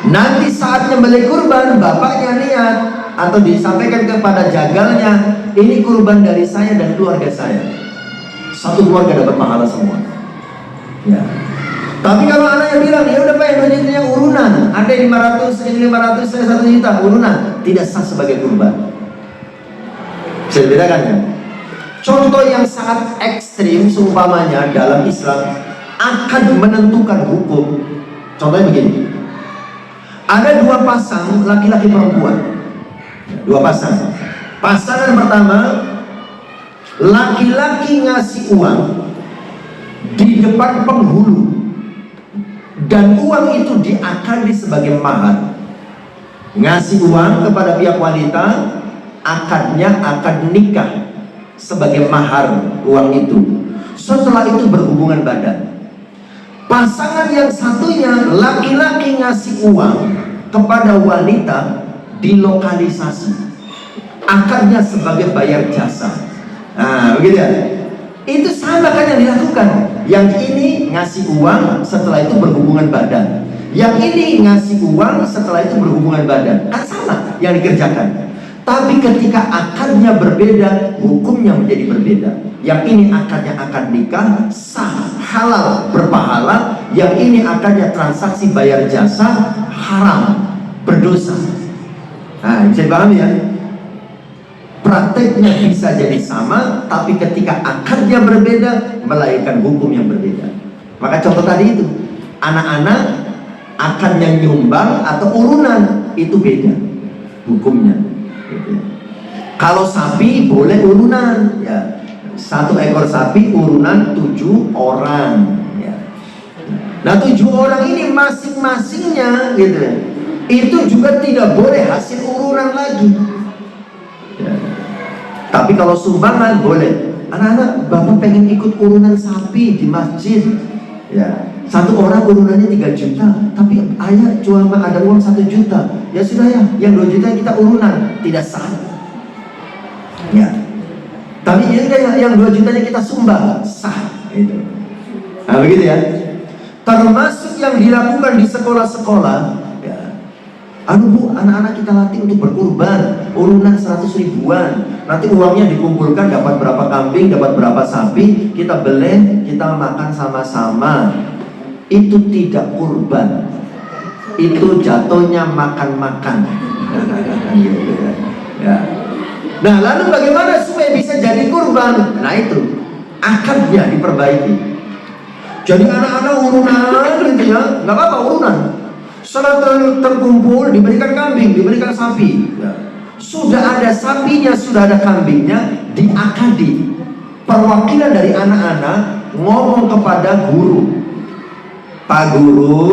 Nanti saatnya beli kurban, bapaknya lihat atau disampaikan kepada jagalnya, ini kurban dari saya dan keluarga saya. Satu keluarga dapat pahala semua. Ya. Tapi kalau anaknya bilang, ya udah Pak, duitnya urunan, ada yang 500, ini 500, saya 1 juta, urunan, tidak sah sebagai kurban. Bisa dibedakan ya? Contoh yang sangat ekstrim seumpamanya dalam Islam akan menentukan hukum. Contohnya begini, ada 2 pasang laki-laki perempuan, 2 pasang. Pasangan pertama, laki-laki ngasih uang di depan penghulu, dan uang itu diakadi sebagai mahar. Ngasih uang kepada pihak wanita, akadnya akad nikah sebagai mahar uang itu. Setelah itu berhubungan badan. Pasangan yang satunya, laki-laki ngasih uang kepada wanita di lokalisasi, akadnya sebagai bayar jasa. Nah, begitu ya. Itu sama kan yang dilakukan. Yang ini ngasih uang, setelah itu berhubungan badan. Yang ini ngasih uang, setelah itu berhubungan badan. Kan sama yang dikerjakan. Tapi ketika akadnya berbeda, hukumnya menjadi berbeda. Yang ini akadnya akad nikah, sah, halal, berpahala. Yang ini akadnya transaksi bayar jasa, haram, berdosa. Nah, bisa dipahami ya? Prakteknya bisa jadi sama, tapi ketika akadnya berbeda, melahirkan hukum yang berbeda. Maka contoh tadi itu, anak-anak akadnya nyumbang atau urunan, itu beda hukumnya. Kalau sapi boleh urunan, ya, 1 ekor sapi urunan 7 orang. Ya. Nah 7 orang ini masing-masingnya, gitu, itu juga tidak boleh hasil urunan lagi. Ya. Tapi kalau sumbangan boleh. Anak-anak, bapak pengen ikut urunan sapi di masjid. Ya, 1 orang urunannya 3 juta, tapi ayah cuma ada uang 1 juta. Ya sudah ya, yang 2 juta kita urunan, tidak sah. Ya. Tapi yang 2 jutanya kita sumbang, sah. Gitu. Nah begitu ya. Termasuk yang dilakukan di sekolah-sekolah. Ya. Aduh Bu, anak-anak kita latih untuk berkurban, urunan 100 ribuan. Nanti uangnya dikumpulkan, dapat berapa kambing, dapat berapa sapi, kita beli, kita makan sama-sama. Itu tidak kurban. Itu jatuhnya makan-makan. Ya. Nah, lalu bagaimana supaya bisa jadi kurban? Nah itu, akadnya diperbaiki. Jadi anak-anak urunan gitu ya, nggak apa-apa urunan. Setelah terkumpul, diberikan kambing, diberikan sapi. Ya. Sudah ada sapinya, sudah ada kambingnya, diakadi. Perwakilan dari anak-anak ngomong kepada guru, Pak Guru,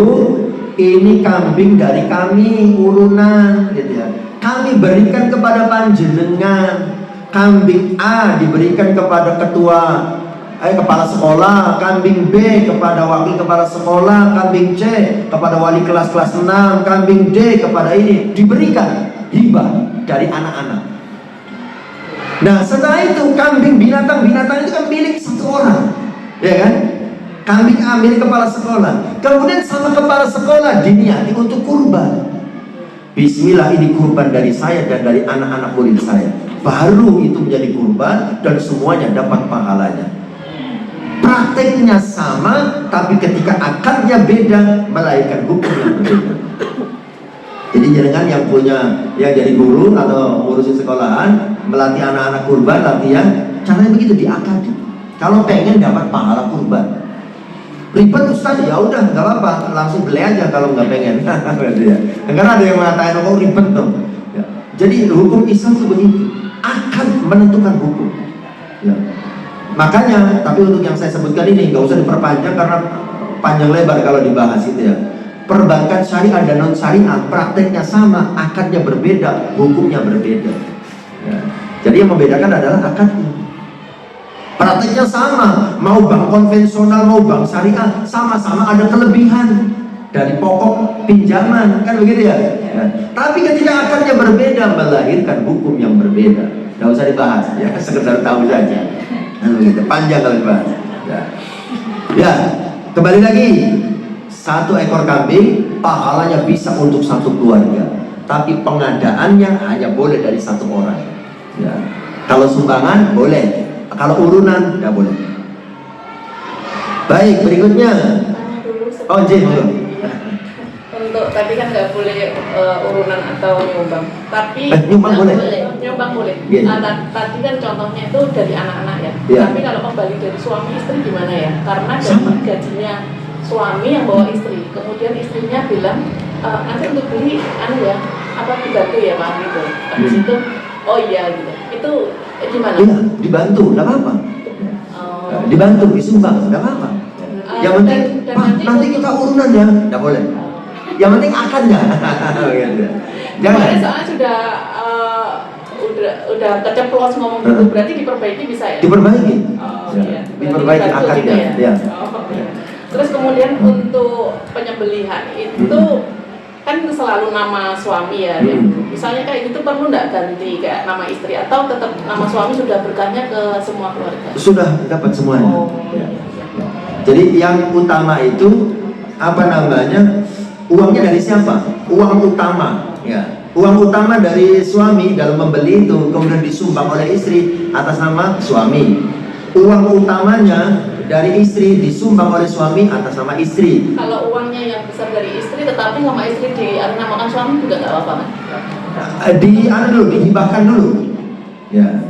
ini kambing dari kami urunan, gitu ya. Kami berikan kepada panjenengan. Kambing A diberikan kepada kepala sekolah, kambing B kepada wakil kepala sekolah, kambing C kepada wali kelas 6, kambing D kepada ini, diberikan hibah dari anak-anak. Nah setelah itu kambing binatang itu kan milik 1 orang, ya kan? Kambing A milik kepala sekolah, kemudian sama kepala sekolah diniati untuk kurban. Bismillah, ini kurban dari saya dan dari anak-anak murid saya. Baru itu menjadi kurban dan semuanya dapat pahalanya. Prakteknya sama, tapi ketika akadnya beda, melahirkan hukum yang berbeda. Jadi jangan yang jadi guru atau ngurusin sekolahan, melatih anak-anak kurban, latihan, caranya begitu, diakadi. Kalau pengen dapat pahala kurban. Ribet Ustaz, ya udah nggak apa-apa, langsung beli aja kalau nggak pengen. Karena ada yang mengatakan kok ribet dong. Ya. Jadi hukum Islam itu begitu, akan menentukan hukum. Ya. Makanya, tapi untuk yang saya sebutkan ini nggak usah diperpanjang karena panjang lebar kalau dibahas itu ya. Perbankan syariah dan non syariah prakteknya sama, akadnya berbeda, hukumnya berbeda. Ya. Jadi yang membedakan adalah akadnya. Prakteknya sama, mau bank konvensional, mau bank syariah, sama-sama ada kelebihan dari pokok pinjaman, kan begitu ya? Ya. Tapi ketika akadnya berbeda, melahirkan hukum yang berbeda. Nggak usah dibahas, ya sekedar tahu saja. Kan begitu, panjang kalau dibahas. Ya, kembali lagi, 1 ekor kambing pahalanya bisa untuk 1 keluarga, tapi pengadaannya hanya boleh dari 1 orang. Ya. Kalau sumbangan boleh, kalau urunan tidak boleh. Baik, berikutnya. Oh, Jim. Untuk tadi kan nggak boleh urunan atau nyumbang, tapi nyumbang boleh. Nyumbang boleh. Yeah. Tadi kan contohnya itu dari anak-anak ya. Yeah. Tapi kalau kembali dari suami istri gimana ya? Karena dari gajinya suami yang bawa istri, kemudian istrinya bilang nanti untuk beli ya dibantu ya Pak gitu. Habis itu oh iya gitu. Itu gimana? Iya, dibantu, enggak apa-apa. Dibantu, disumbang, enggak apa-apa. Yang penting nanti kita urunan ya, enggak boleh. Yang penting akannya. Jangan. Soalnya udah keceplos ngomong gitu, berarti diperbaiki bisa ya? Diperbaiki. Iya. Diperbaiki akannya. Gitu ya? Iya. Terus kemudian untuk penyembelihan itu kan selalu nama suami ya. Misalnya kayak gitu perlu nggak ganti kayak nama istri atau tetap nama suami sudah berkahnya ke semua keluarga? Sudah dapat semuanya. Ya. Jadi yang utama itu uangnya dari siapa? Uang utama. Ya. Uang utama dari suami dalam membeli itu kemudian disumbang oleh istri atas nama suami. Uang utamanya dari istri disumbang oleh suami atas nama istri. Kalau uangnya yang besar dari istri tetapi nama istri dinamakan suami juga nggak apa-apa kan? Dihibahkan dulu. Ya.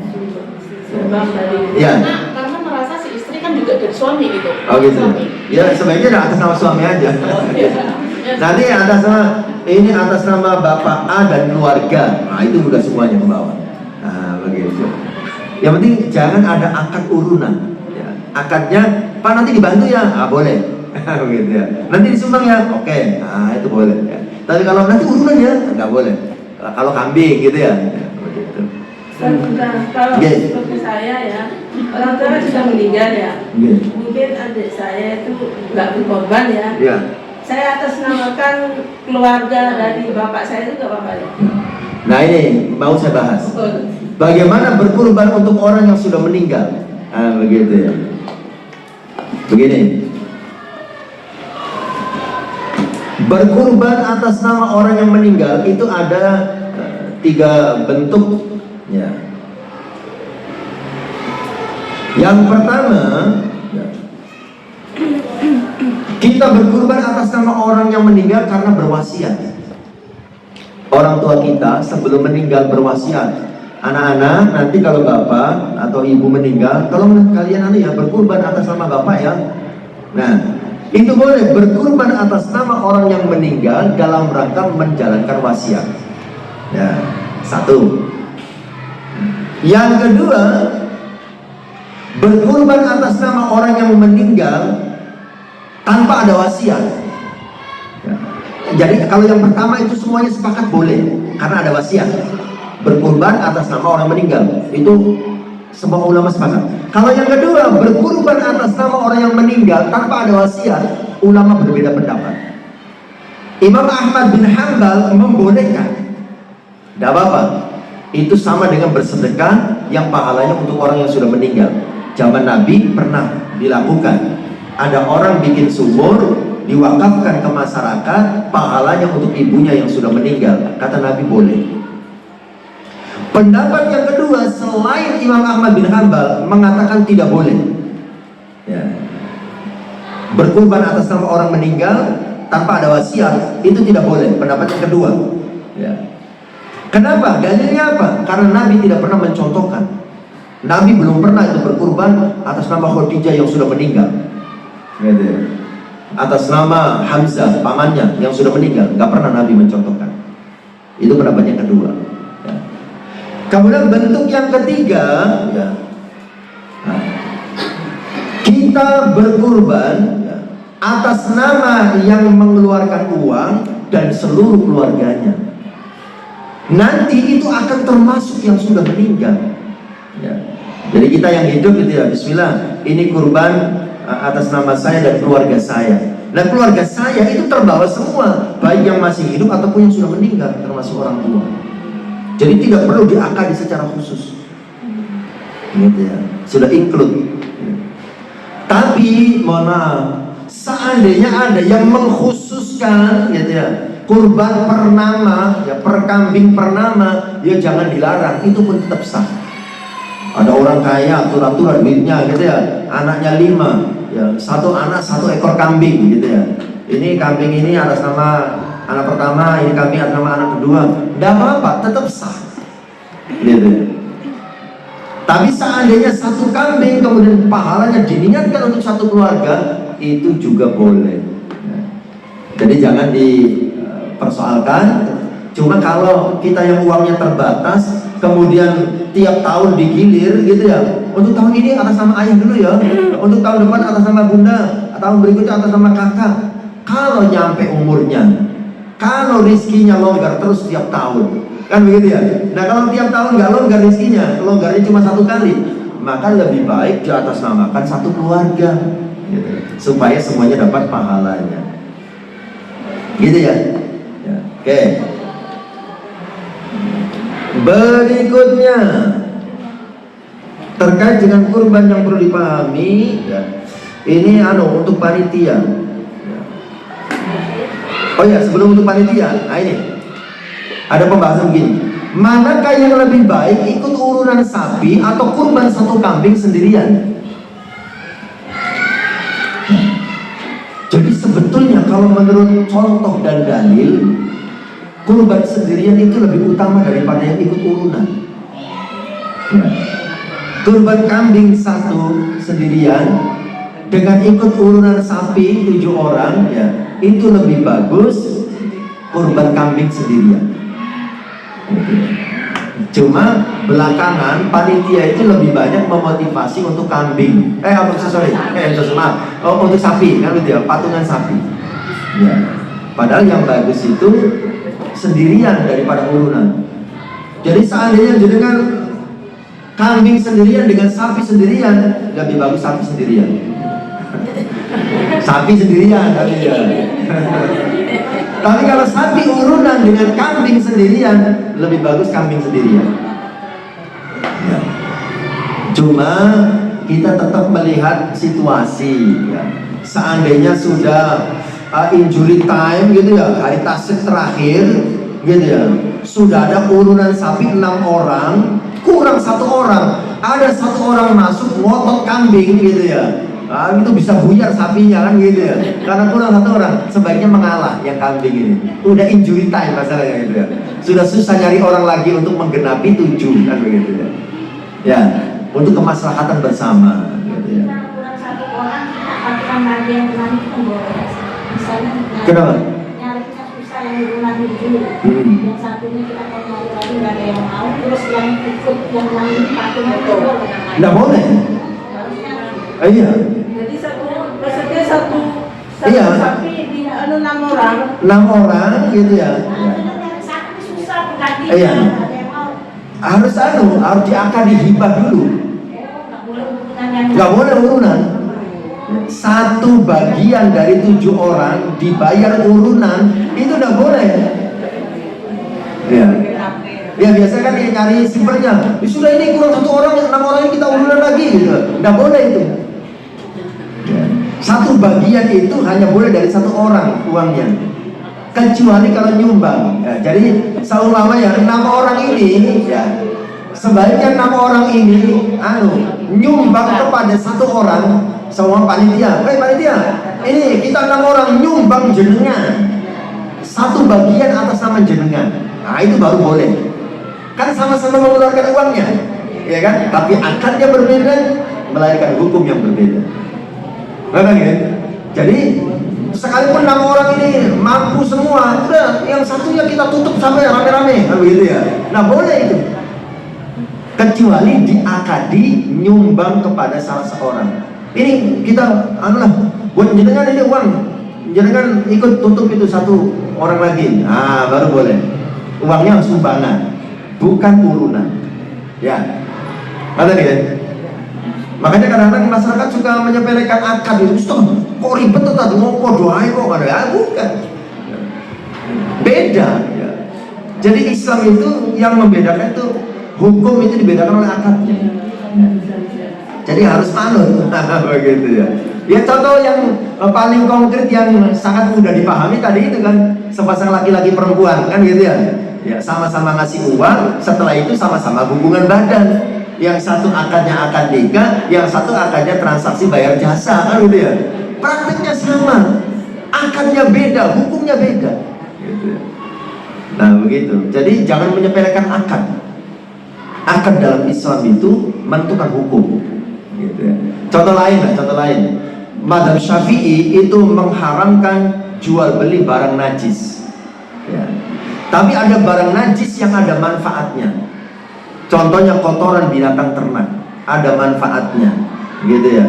Sumbang dari. Ya. Karena merasa si istri kan juga dari suami gitu. Oh gitu. Suami. Ya sebaiknya atas nama suami aja. Oh, iya. Nanti atas nama Bapak A dan keluarga. Nah itu udah semuanya ke bawah. Nah begitu. Yang penting jangan ada akad urunan. Ya. Akadnya, Pak nanti dibantu ya, boleh. Begitu ya. Nanti disumbang ya, oke. Nah itu boleh. Ya. Tapi kalau nanti urunan ya, nggak boleh. Kalau kambing gitu ya. Begitu. Kalau seperti saya ya, orang tua sudah meninggal ya. Mungkin adik saya itu nggak berkorban ya. Ya. Saya atasnamakan keluarga dari bapak saya itu nggak apa-apa ya. Nah ini mau saya bahas. Bagaimana berkorban untuk orang yang sudah meninggal? Nah begitu ya. Begini. Berkorban atas nama orang yang meninggal itu ada 3 bentuk. Ya. Yang pertama, kita berkorban atas nama orang yang meninggal karena berwasiat. Orang tua kita sebelum meninggal berwasiat, anak-anak nanti kalau bapak atau ibu meninggal, tolong kalian berkorban atas nama bapak ya. Nah, itu boleh berkorban atas nama orang yang meninggal dalam rangka menjalankan wasiat. Ya, 1. Yang kedua, berkorban atas nama orang yang meninggal tanpa ada wasiat. Ya. Jadi kalau yang pertama itu semuanya sepakat boleh karena ada wasiat. Berkorban atas nama orang meninggal itu semua ulama sepakat. Kalau yang kedua berkorban atas nama orang yang meninggal tanpa ada wasiat, ulama berbeda pendapat. Imam Ahmad bin Hanbal membolehkan, tidak apa-apa. Itu sama dengan bersedekah yang pahalanya untuk orang yang sudah meninggal. Zaman Nabi pernah dilakukan. Ada orang bikin sumur, diwakafkan ke masyarakat, pahalanya untuk ibunya yang sudah meninggal. Kata Nabi boleh. Pendapat yang kedua selain Imam Ahmad bin Hanbal mengatakan tidak boleh. Ya. Berkorban atas nama orang meninggal tanpa ada wasiat itu tidak boleh. Pendapat yang kedua. Ya. Kenapa? Dalilnya apa? Karena Nabi tidak pernah mencontohkan. Nabi belum pernah itu berkorban atas nama Khadijah yang sudah meninggal. Gitu ya. Atas nama Hamzah pamannya yang sudah meninggal, nggak pernah Nabi mencontohkan. Itu pendapat yang kedua. Ya. Kemudian bentuk yang ketiga, ya. Nah, kita berkorban ya, atas nama yang mengeluarkan uang dan seluruh keluarganya. Nanti itu akan termasuk yang sudah meninggal. Ya. Jadi kita yang hidup gitu ya, bismillah, ini kurban atas nama saya dan keluarga saya. Nah keluarga saya itu terbawa semua, baik yang masih hidup ataupun yang sudah meninggal, termasuk orang tua. Jadi tidak perlu diakadi secara khusus. Gitu ya, sudah include. Tapi mohon maaf, Seandainya ada yang mengkhususkan gitu ya, kurban per nama, ya per kambing per nama, ya jangan dilarang, itu pun tetap sah. Ada orang kaya, atur-aturan duitnya gitu ya, anaknya 5, ya satu anak 1 ekor kambing gitu ya. Ini kambing ini atas nama anak pertama, ini kambing atas nama anak kedua, tidak apa-apa, tetap sah. Gitu ya. Tapi seandainya satu kambing kemudian pahalanya diniatkan untuk satu keluarga, itu juga boleh. Jadi jangan dipersoalkan. Cuma kalau kita yang uangnya terbatas, kemudian tiap tahun digilir gitu ya, untuk tahun ini atas nama ayah dulu ya, untuk tahun depan atas nama bunda, tahun berikutnya atas nama kakak. Kalau nyampe umurnya, kalau rizkinya longgar terus tiap tahun, kan begitu ya. Nah kalau tiap tahun nggak longgar rizkinya, longgarnya cuma 1 kali, maka lebih baik diatasnamakan satu keluarga, gitu, supaya semuanya dapat pahalanya, gitu ya. Oke. Berikutnya terkait dengan kurban yang perlu dipahami, ya. Ini untuk panitia. Oh ya, sebelum untuk panitia, nah ini ada pembahasan begini. Manakah yang lebih baik, ikut urunan sapi atau kurban satu kambing sendirian? Jadi sebetulnya kalau menurut contoh dan dalil, kurban sendirian itu lebih utama daripada yang ikut urunan. Ya. Kurban kambing satu sendirian dengan ikut urunan sapi 7 orang, ya, itu lebih bagus kurban kambing sendirian. Cuma belakangan panitia itu lebih banyak memotivasi untuk kambing, untuk sapi, kan gitu ya, patungan sapi. Ya. Padahal yang bagus itu sendirian daripada urunan. Jadi seandainya dengan kambing sendirian dengan sapi sendirian, lebih bagus sapi sendirian. Sapi sendirian tapi ya. Tapi kalau sapi urunan dengan kambing sendirian, lebih bagus kambing sendirian. Ya. Cuma kita tetap melihat situasi, ya. Seandainya sudah injury time gitu ya, hari tasik terakhir gitu ya, sudah ada urunan sapi 6 orang, kurang 1 orang, ada 1 orang masuk ngotot kambing gitu ya. Itu bisa buyar sapinya kan gitu ya, karena kurang 1 orang, sebaiknya mengalah yang kambing ini. Udah injury time masalahnya gitu ya, sudah susah nyari orang lagi untuk menggenapi 7 kan begitu ya. Ya, untuk kemaslahatan bersama gitu ya. Kurang 1 orang, kita pakai lagi yang urunan itu boleh. Misalnya Kenapa? nyarinya susah yang urunan itu, yang satunya kita mau nyari lagi nggak ada yang mau, terus yang ikut yang lain patungan itu boleh. Nggak boleh. Iya. Jadi maksudnya satu Iya. sapi di 6 orang. 6 orang gitu ya. Yang satu susah penggantinya, Iya. nggak ada yang mau. Harus diakad, dihibah dulu. Nggak boleh urunan yang Nggak boleh urunan. 1 bagian dari 7 orang dibayar urunan, itu nggak boleh. Ya. Ya biasa kan dia nyari simpelnya. Sudah ini kurang 1 orang, 6 orang ini kita urunan lagi gitu. Nggak boleh itu. Ya. 1 bagian itu hanya boleh dari 1 orang uangnya. Kecuali kalau nyumbang. Ya, jadi seulama ya 6 orang ini, ya, sebaiknya 6 orang ini nyumbang kepada 1 orang. Semua panitia, panitia, ini kita 6 orang nyumbang jenengan 1 bagian atas nama jenengan. Nah itu baru boleh. Kan sama-sama mengeluarkan uangnya, ya kan? Tapi akadnya berbeda, melahirkan hukum yang berbeda. Benar ya? Jadi sekalipun 6 orang ini mampu semua, udah yang satunya kita tutup sampai rame-rame, kan begitu ya? Nah boleh itu. Kecuali diakadi nyumbang kepada salah seorang. Ini kita buat jenengan ini uang, jenengan ikut tutup itu 1 orang lagi. Nah baru boleh. Uangnya sumbangan, bukan urunan. Ya, ada nih ya. Makanya kadang-kadang masyarakat suka menyepelekan akad itu. Kok ribet tuh tadi mau doain kok ada ya? Bukan. Beda. Ya. Jadi Islam itu yang membedakan itu hukum itu dibedakan oleh akadnya. Jadi harus manut, begitu ya. Ya contoh yang paling konkret yang sangat mudah dipahami tadi itu kan sepasang laki-laki perempuan kan gitu ya. Ya sama-sama ngasih uang, setelah itu sama-sama hubungan badan. Yang satu akadnya akad nikah, yang satu akadnya transaksi bayar jasa kan gitu ya. Prakteknya sama, akadnya beda, hukumnya beda. Gitu ya. Nah begitu. Jadi jangan menyepelekan akad. Akad dalam Islam itu menentukan hukum. Gitu ya. Contoh lain. Mazhab Syafi'i itu mengharamkan jual beli barang najis. Ya. Tapi ada barang najis yang ada manfaatnya. Contohnya kotoran binatang ternak, ada manfaatnya, gitu ya.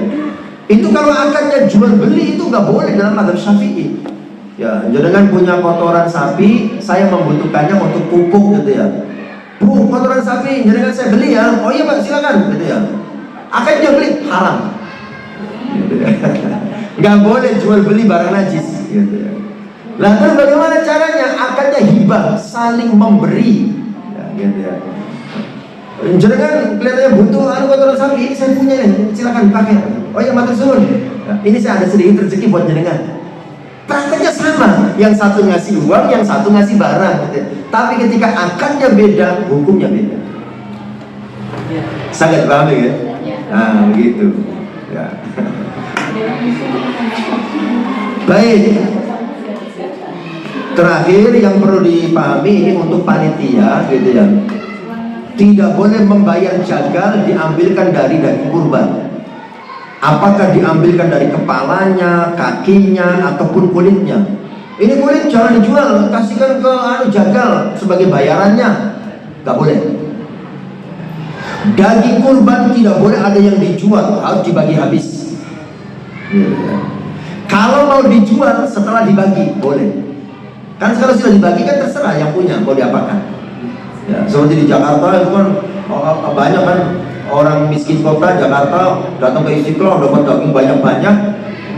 Itu kalau akadnya jual beli itu nggak boleh dalam mazhab Syafi'i. Ya, jangan punya kotoran sapi, saya membutuhkannya untuk pupuk, gitu ya. Bu, kotoran sapi, jangan saya beli ya. Oh iya Pak, silakan, gitu ya. Akad jual beli haram. Gitu ya. Nggak boleh jual beli barang najis, gitu ya. Nah terus bagaimana caranya? Akadnya hibah, saling memberi, ya, gitu ya. Jangan kelihatannya butuh kotoran sapi, ini saya punya nih, silakan pakai. Oh iya matur suwun. Nah, ini saya ada sedikit rezeki buat jenengan. Prakteknya sama, yang satu ngasih uang, yang satu ngasih barang, gitu ya. Tapi ketika akadnya beda, hukumnya beda. Sangat paham ya? Nah begitu. Ya. Baik. Terakhir yang perlu dipahami ini untuk panitia, gitu ya. Tidak boleh membayar jagal diambilkan dari daging kurban. Apakah diambilkan dari kepalanya, kakinya, ataupun kulitnya? Ini kulit jangan dijual, kasihkan ke jagal sebagai bayarannya. Gak boleh. Daging kurban tidak boleh ada yang dijual, harus dibagi habis. Kalau mau dijual setelah dibagi, boleh. Kan kalau sudah dibagi kan terserah yang punya mau diapakan. Ya, seperti di Jakarta itu kan banyak kan orang miskin kota Jakarta datang ke Istiqlal dapat daging banyak-banyak,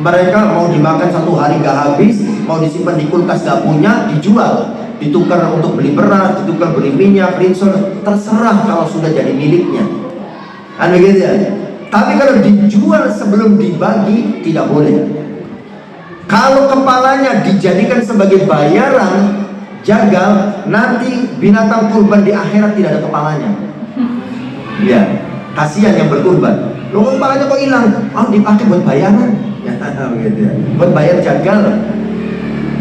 mereka mau dimakan satu hari gak habis, mau disimpan di kulkas gak punya, dijual, ditukar untuk beli beras, ditukar beli minyak, rinson, terserah kalau sudah jadi miliknya. Kan begitu ya. Tapi kalau dijual sebelum dibagi tidak boleh. Kalau kepalanya dijadikan sebagai bayaran jagal, nanti binatang kurban di akhirat tidak ada kepalanya. Ya, kasihan yang berkurban. Loh kepalanya kok hilang? Oh dipakai buat bayaran. Ya, gitu ya. Buat bayar jagal.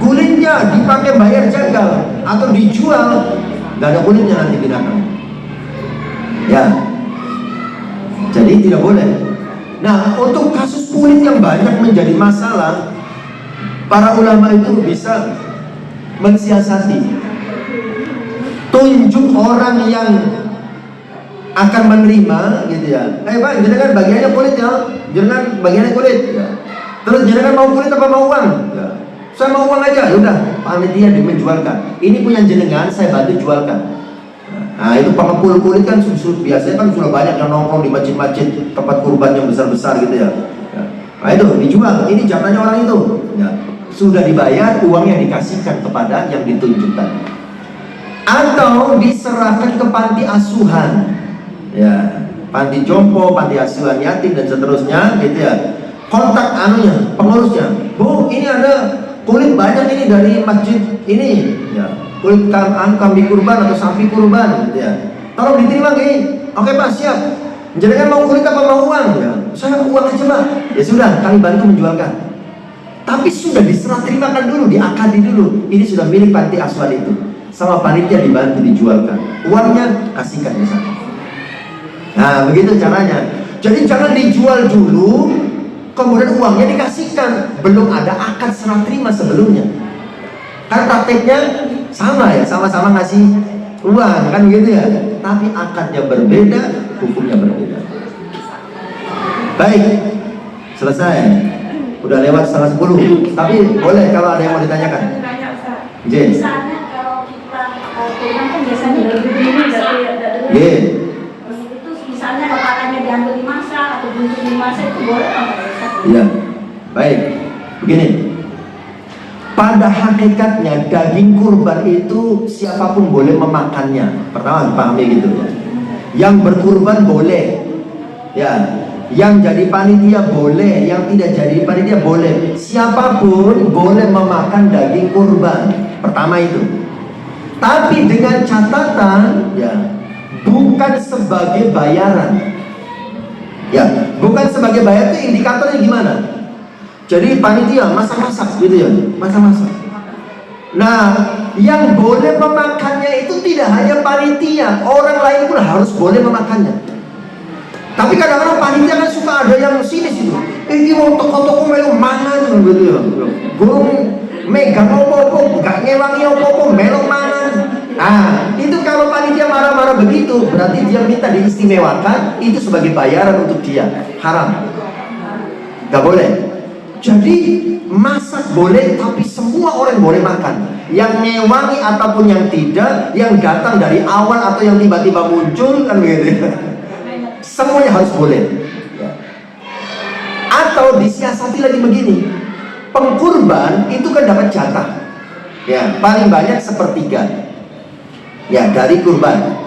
Kulitnya dipakai bayar jagal atau dijual, nggak ada kulitnya nanti binatang. Ya, jadi tidak boleh. Nah, untuk kasus kulit yang banyak menjadi masalah, para ulama itu bisa mensiasati, tunjuk orang yang akan menerima, gitu ya. Pak, jangan bagiannya kulit ya, jangan bagiannya kulit. Ya. Terus jangan mau kulit apa mau uang? Ya. Saya mau uang aja, yaudah. Panitia menjualkan. Ini punya jenengan, saya bantu jualkan. Nah, itu pengepul kulit kan biasanya kan sudah banyak yang nongkrong di masjid-masjid tempat kurban yang besar-besar gitu ya. Nah itu dijual. Ini jatahnya orang itu. Ya. Sudah dibayar, uangnya dikasihkan kepada yang ditunjukkan, atau diserahkan ke panti asuhan, ya, panti jompo, panti asuhan yatim dan seterusnya, gitu ya. Kontak pengurusnya, Bu, ini ada kulit banyak ini dari masjid ini, ya, kulit kambing kurban atau sapi kurban, gitu ya. Tolong diterima gini. Oke Pak, siap. Jangan mau kulit apa mau uang? Ya, saya uang aja Pak. Ya sudah, kami bantu menjualkan. Tapi sudah diserah terimakan dulu, diakadi dulu. Ini sudah milik panti asuhan itu. Sama panitia dibantu dijualkan. Uangnya kasihkan di sana. Nah, begitu caranya. Jadi jangan dijual dulu, kemudian uangnya dikasihkan. Belum ada akad serah terima sebelumnya. Kan prakteknya sama ya, sama-sama ngasih uang, kan begitu ya. Tapi akadnya berbeda, hukumnya berbeda. Baik, selesai. Udah lewat 9:30, tapi boleh kalau ada yang mau ditanyakan. Jen. Misalnya kalau kita kurban kan biasanya dari ini itu misalnya kepalanya diambil dimasak atau buntu dimasak itu boleh nggak? Iya, baik. Begini, pada hakikatnya daging kurban itu siapapun boleh memakannya. Pertama pahami gitu ya. Yang berkurban boleh, ya. Yang jadi panitia boleh, yang tidak jadi panitia boleh. Siapapun boleh memakan daging kurban. Pertama itu. Tapi dengan catatan, ya, bukan sebagai bayaran. Ya, bukan sebagai bayaran. Itu indikatornya gimana? Jadi panitia masak-masak gitu ya, masak-masak. Nah, yang boleh memakannya itu tidak hanya panitia, orang lain pun harus boleh memakannya. Tapi kadang-kadang panitia kan suka ada yang sinis itu. Ini mau toko-toko melu mangan gitu ya. Gurung megang opo-opo, gak ngewangi opo-opo, melok mangan. Nah, itu kalau panitia marah-marah begitu, berarti dia minta diistimewakan, itu sebagai bayaran untuk dia. Haram. Gak boleh. Jadi masak boleh, tapi semua orang boleh makan. Yang ngewangi ataupun yang tidak, yang datang dari awal atau yang tiba-tiba muncul kan begitu. Semuanya harus boleh. Atau disiasati lagi begini, pengkurban itu kan dapat jatah. Ya, paling banyak sepertiga. Ya, dari kurban.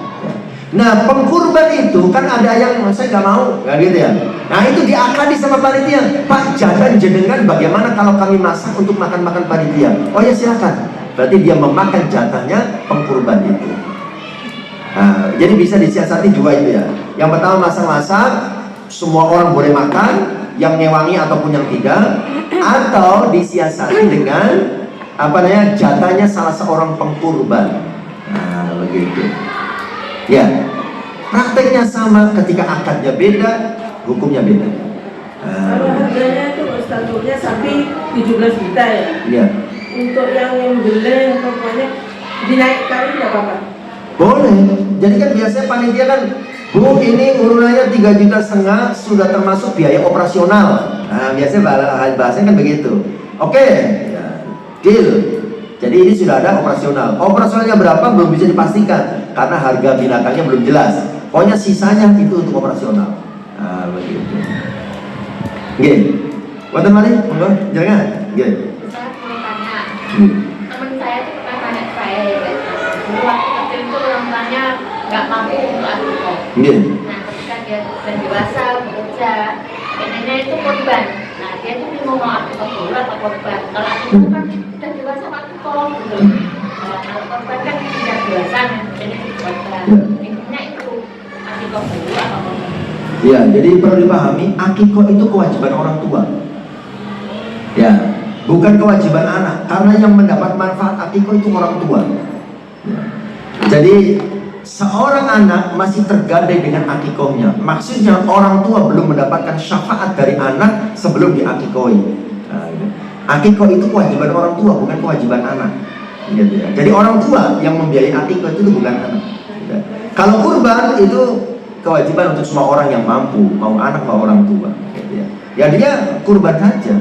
Nah, pengkurban itu kan ada yang saya nggak mau, nggak gitu ya. Nah, itu diakadi sama panitia. Pak, jatah jenengan bagaimana kalau kami masak untuk makan-makan panitia? Oh ya silakan. Berarti dia memakan jatahnya pengkurban itu. Nah, jadi bisa disiasati dua itu ya. Yang pertama masak-masak, semua orang boleh makan, yang ngewangi ataupun yang tidak, atau disiasati dengan jatahnya salah seorang pengkurban. Nah, begitu. Ya, prakteknya sama, ketika akadnya beda, hukumnya beda. Kalau harganya itu statusnya sapi 17 juta ya. Iya. Untuk yang nyembelih pokoknya dinaikkan itu nggak apa-apa. Boleh. Jadi kan biasanya panitia kan, Bu, ini urunannya 3,5 juta sudah termasuk biaya operasional. Nah, biasanya bahasanya kan begitu. Oke, ya, deal. Jadi ini sudah ada operasional. Operasionalnya berapa belum bisa dipastikan karena harga binatangnya belum jelas. Pokoknya sisanya itu untuk operasional. Nah, begitu. Oke. Wonten malih, monggo, jangan. Oke. Saya mau tanya, teman saya itu pernah tanya ke saya ya guys. Dulu waktu kecil itu orang tuanya nggak mampu untuk akikoh. Oke. Nah, ketika dia sudah dewasa bekerja, pengennya itu korban. Nah, dia tuh bingung mau akikoh dulu atau korban. Kalau akikoh kan sudah dewasa akikoh gitu. Nah, kalau korban kan sudah dewasa, jadi korban. Intinya itu akikoh dulu atau korban. Ya, jadi perlu dipahami, akikoh itu kewajiban orang tua. Ya, bukan kewajiban anak. Karena yang mendapat manfaat akikoh itu orang tua. Ya. Jadi seorang anak masih tergadai dengan akikohnya. Maksudnya orang tua belum mendapatkan syafaat dari anak sebelum diakikohi. Nah, gitu. Akikoh itu kewajiban orang tua, bukan kewajiban anak. Gitu ya. Jadi orang tua yang membiayai akikoh itu bukan anak. Gitu. Kalau kurban itu kewajiban untuk semua orang yang mampu, mau anak mau orang tua. Gitu ya. Ya dia kurban saja.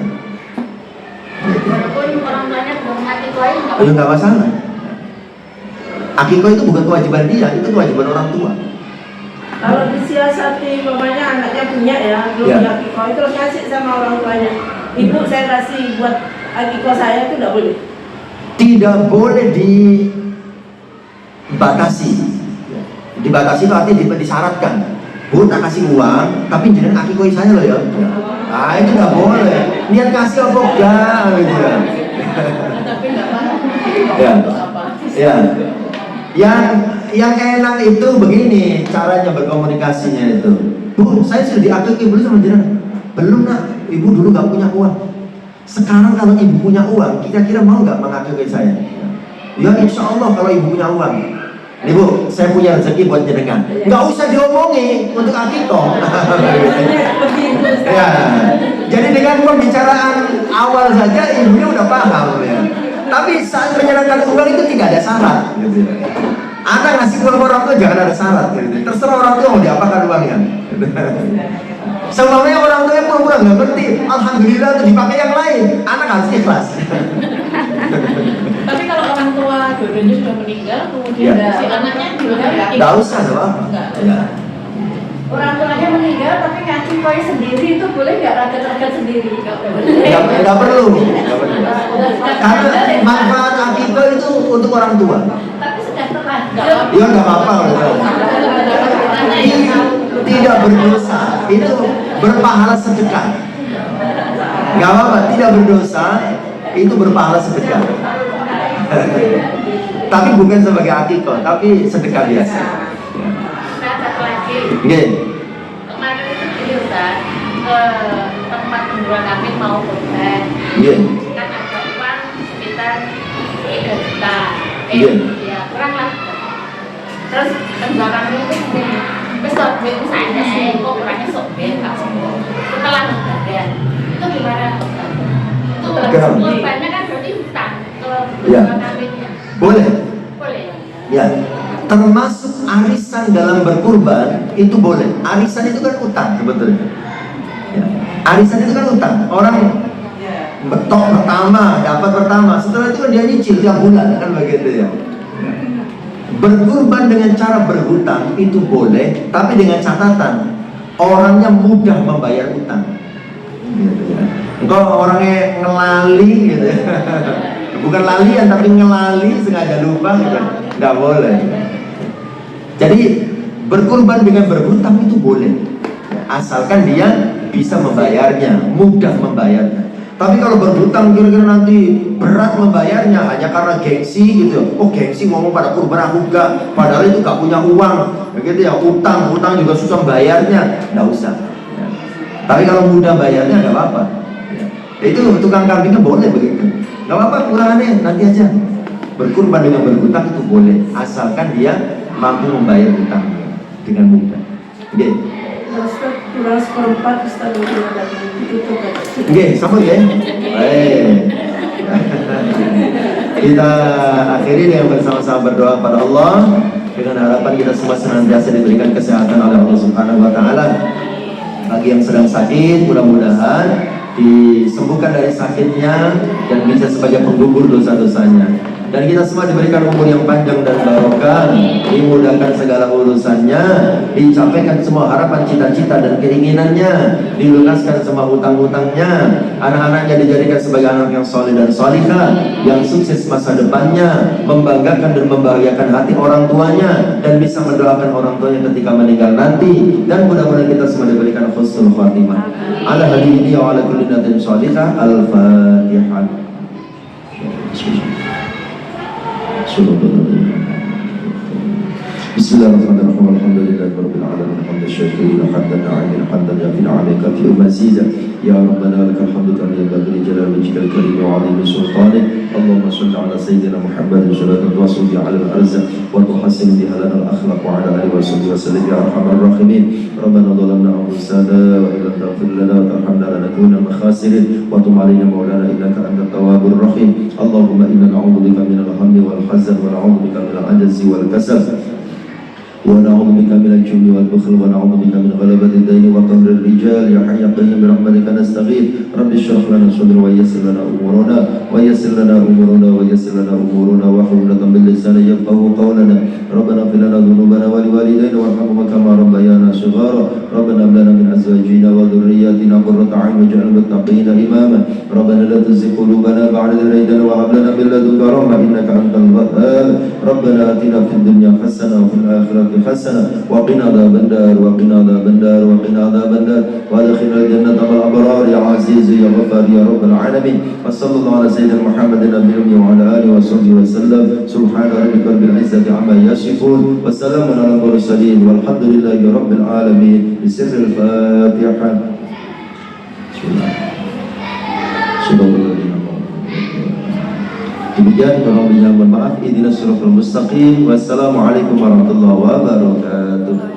Gitu. Walaupun orang tuanya belum akikohin nggak Ya nggak masalah. Akikoh itu bukan kewajiban dia, itu kewajiban orang tua. Kalau disiasati, mamanya anaknya punya ya, belum Ya. akikoh itu terus ngasih sama orang tuanya. Ibu saya kasih buat akikoh saya itu nggak boleh. Tidak boleh dibatasi. Dibatasi itu artinya disyaratkan. Bu, tak kasih uang, tapi jangan akikoh saya loh ya. Nah, itu nggak boleh. Niat kasih apa enggak gitu ya. Tapi nggak apa-apa. Ya. Untuk apa? Ya. Yang enak itu begini caranya berkomunikasinya itu. Bu, saya sudah diakikoh belum sama jenengan? Belum nak, ibu dulu nggak punya uang. Sekarang kalau ibu punya uang, kira-kira mau nggak mengakikoh saya? Ya insya Allah kalau ibu punya uang. Nih Bu, saya punya rezeki buat jenengan. Nggak usah diomongi untuk akikoh. Ya, jadi dengan pembicaraan awal saja ibunya udah paham ya. Tapi saat menyerahkan uang itu tidak ada syarat. Gitu. Anak ngasih uang orang tua jangan ada syarat. Gitu. Terserah orang tua mau diapakan uangnya. Semuanya orang tua yang pura-pura nggak ngerti. Alhamdulillah itu dipakai yang lain. Anak harus ikhlas. Tapi kalau orang tua dua-duanya sudah meninggal, kemudian Ya. si anaknya gimana ya? Nggak usah dong. Nggak. Ya. orang tuanya meninggal tapi ngakikohin sendiri itu boleh nggak ragat-ragat sendiri? Nggak boleh. Nggak perlu. Nggak perlu. Karena manfaat akikoh itu untuk orang tua. Tapi sudah terlanjur. Ya nggak apa-apa. Tidak berdosa. Itu berpahala sedekah. Gak apa-apa, tidak berdosa, itu berpahala sedekah. Tapi bukan sebagai akikah, tapi sedekah biasa. Nah, satu lagi. Oke. Kemarin itu gini Ustaz, ke tempat kuburan kami mau kurban. Iya. Kan ada uang sekitar 3 juta. Iya. Ya kurang lah. Terus tenggakan itu gini, besok misalnya kok kurangnya sobek, gak sembuh. Setelah lebaran, itu gimana? Itu Kenapa? kurbannya kan berarti hutang ke Iya. kuburan kami. Boleh. Boleh. Ya, termasuk arisan dalam berkurban itu boleh. Arisan itu kan utang sebetulnya. Ya. Arisan itu kan utang. Orang betok pertama, dapat pertama, setelah itu kan dia nyicil tiap bulan kan begitu ya. Berkurban dengan cara berhutang itu boleh, tapi dengan catatan orangnya mudah membayar utang. Gitu ya. Engkau orangnya ngelali gitu ya. Bukan lalian tapi ngelali, sengaja lupa gitu. Nggak boleh. Jadi berkurban dengan berhutang itu boleh, asalkan dia bisa membayarnya, mudah membayarnya. Tapi kalau berhutang kira-kira nanti berat membayarnya hanya karena gengsi gitu. Oh gengsi ngomong pada kurban aku enggak, padahal itu gak punya uang, begitu ya. Utang juga susah bayarnya, nggak usah. Ya. Tapi kalau mudah bayarnya nggak apa-apa. Ya. Itu tukang kambingnya boleh begitu. Nggak apa-apa, kurangannya nanti aja. Berkurban dengan berhutang itu boleh, asalkan dia mampu membayar hutangnya dengan mudah. Oke. Ustaz, kurang seperempat Ustaz udah dari itu kan. Oke, sambut ya. Baik. Kita akhiri dengan bersama-sama berdoa pada Allah dengan harapan kita semua senantiasa diberikan kesehatan oleh Allah Subhanahu wa taala. Bagi yang sedang sakit, mudah-mudahan disembuhkan dari sakitnya dan bisa sebagai penggugur dosa-dosanya. Dan kita semua diberikan umur yang panjang dan barokah, dimudahkan segala urusannya, dicapaikan semua harapan, cita-cita dan keinginannya, dilunaskan semua hutang-hutangnya, anak-anaknya dijadikan sebagai anak yang soleh dan solihah, yang sukses masa depannya, membanggakan dan membahagiakan hati orang tuanya, dan bisa mendoakan orang tuanya ketika meninggal nanti. Dan mudah-mudahan kita semua diberikan husnul khatimah. Ala hadihi wa ala kulli natin solihah. Al-Fatihah. Bismillahirrahmanirrahim. Alhamdulillahirabbil alamin. Hamdan syakirin, hamdan na'imin, hamdan yafi na'amika kafi maziza. Ya Rabbana lakal hamdu ta'ala bi jalali wajhikal karim wa 'azimi sultanik. Allahumma shalli 'ala sayyidina Muhammadin salatan tuwassil biha 'ala al-arzaq wa tuhassin biha lana al-akhlaq wa 'ala alihi wa sahbihi wa sallim ya arhamar rahimin. Rabbana dhalamna anfusana wa illam taghfir lana wa tarhamna lanakunanna minal khasirin wa tub 'alaina maulana innaka antat tawwabur rahim. Allahumma inna na'udzubika minal hammi wal hazan wa na'udzubika minal 'ajzi wal kasal. ونعوذ بك من الجبن والبخل ونعوذ بك من غلبة الدين وقهر الرجال يا حي يا قيوم برحمتك نستغيث رب اشرح لنا صدرنا ويسر لنا أمورنا واحلل عقدة من لساننا يفقهوا قولنا ربنا اغفر لنا ذنوبنا ولوالدينا وارحمهما كما ربيانا صغارا ربنا هب لنا من أزواجنا وذرياتنا قرة أعين واجعلنا للمتقين إماما ربنا لا تزغ قلوبنا بعد إذ هديتنا وهب لنا من لدنك رحمة إنك أنت الوهاب ربنا آتنا في الدنيا حسنة وفي الآخرة حسنة وقنا عذاب النار وادخلنا الجنة مع الأبرار يا عزيز يا غفار يا رب العالمين وصلى الله على سيدنا محمد النبي الأمي وعلى آله وصحبه وسلم سبحان ربك رب العزة عما يصفون والسلام على المرسلين والحمد لله رب العالمين بسر الفاتحة. Demikian kurang lebihnya mohon maaf. Ihdinas siratal mustaqim. Wassalamualaikum warahmatullahi wabarakatuh.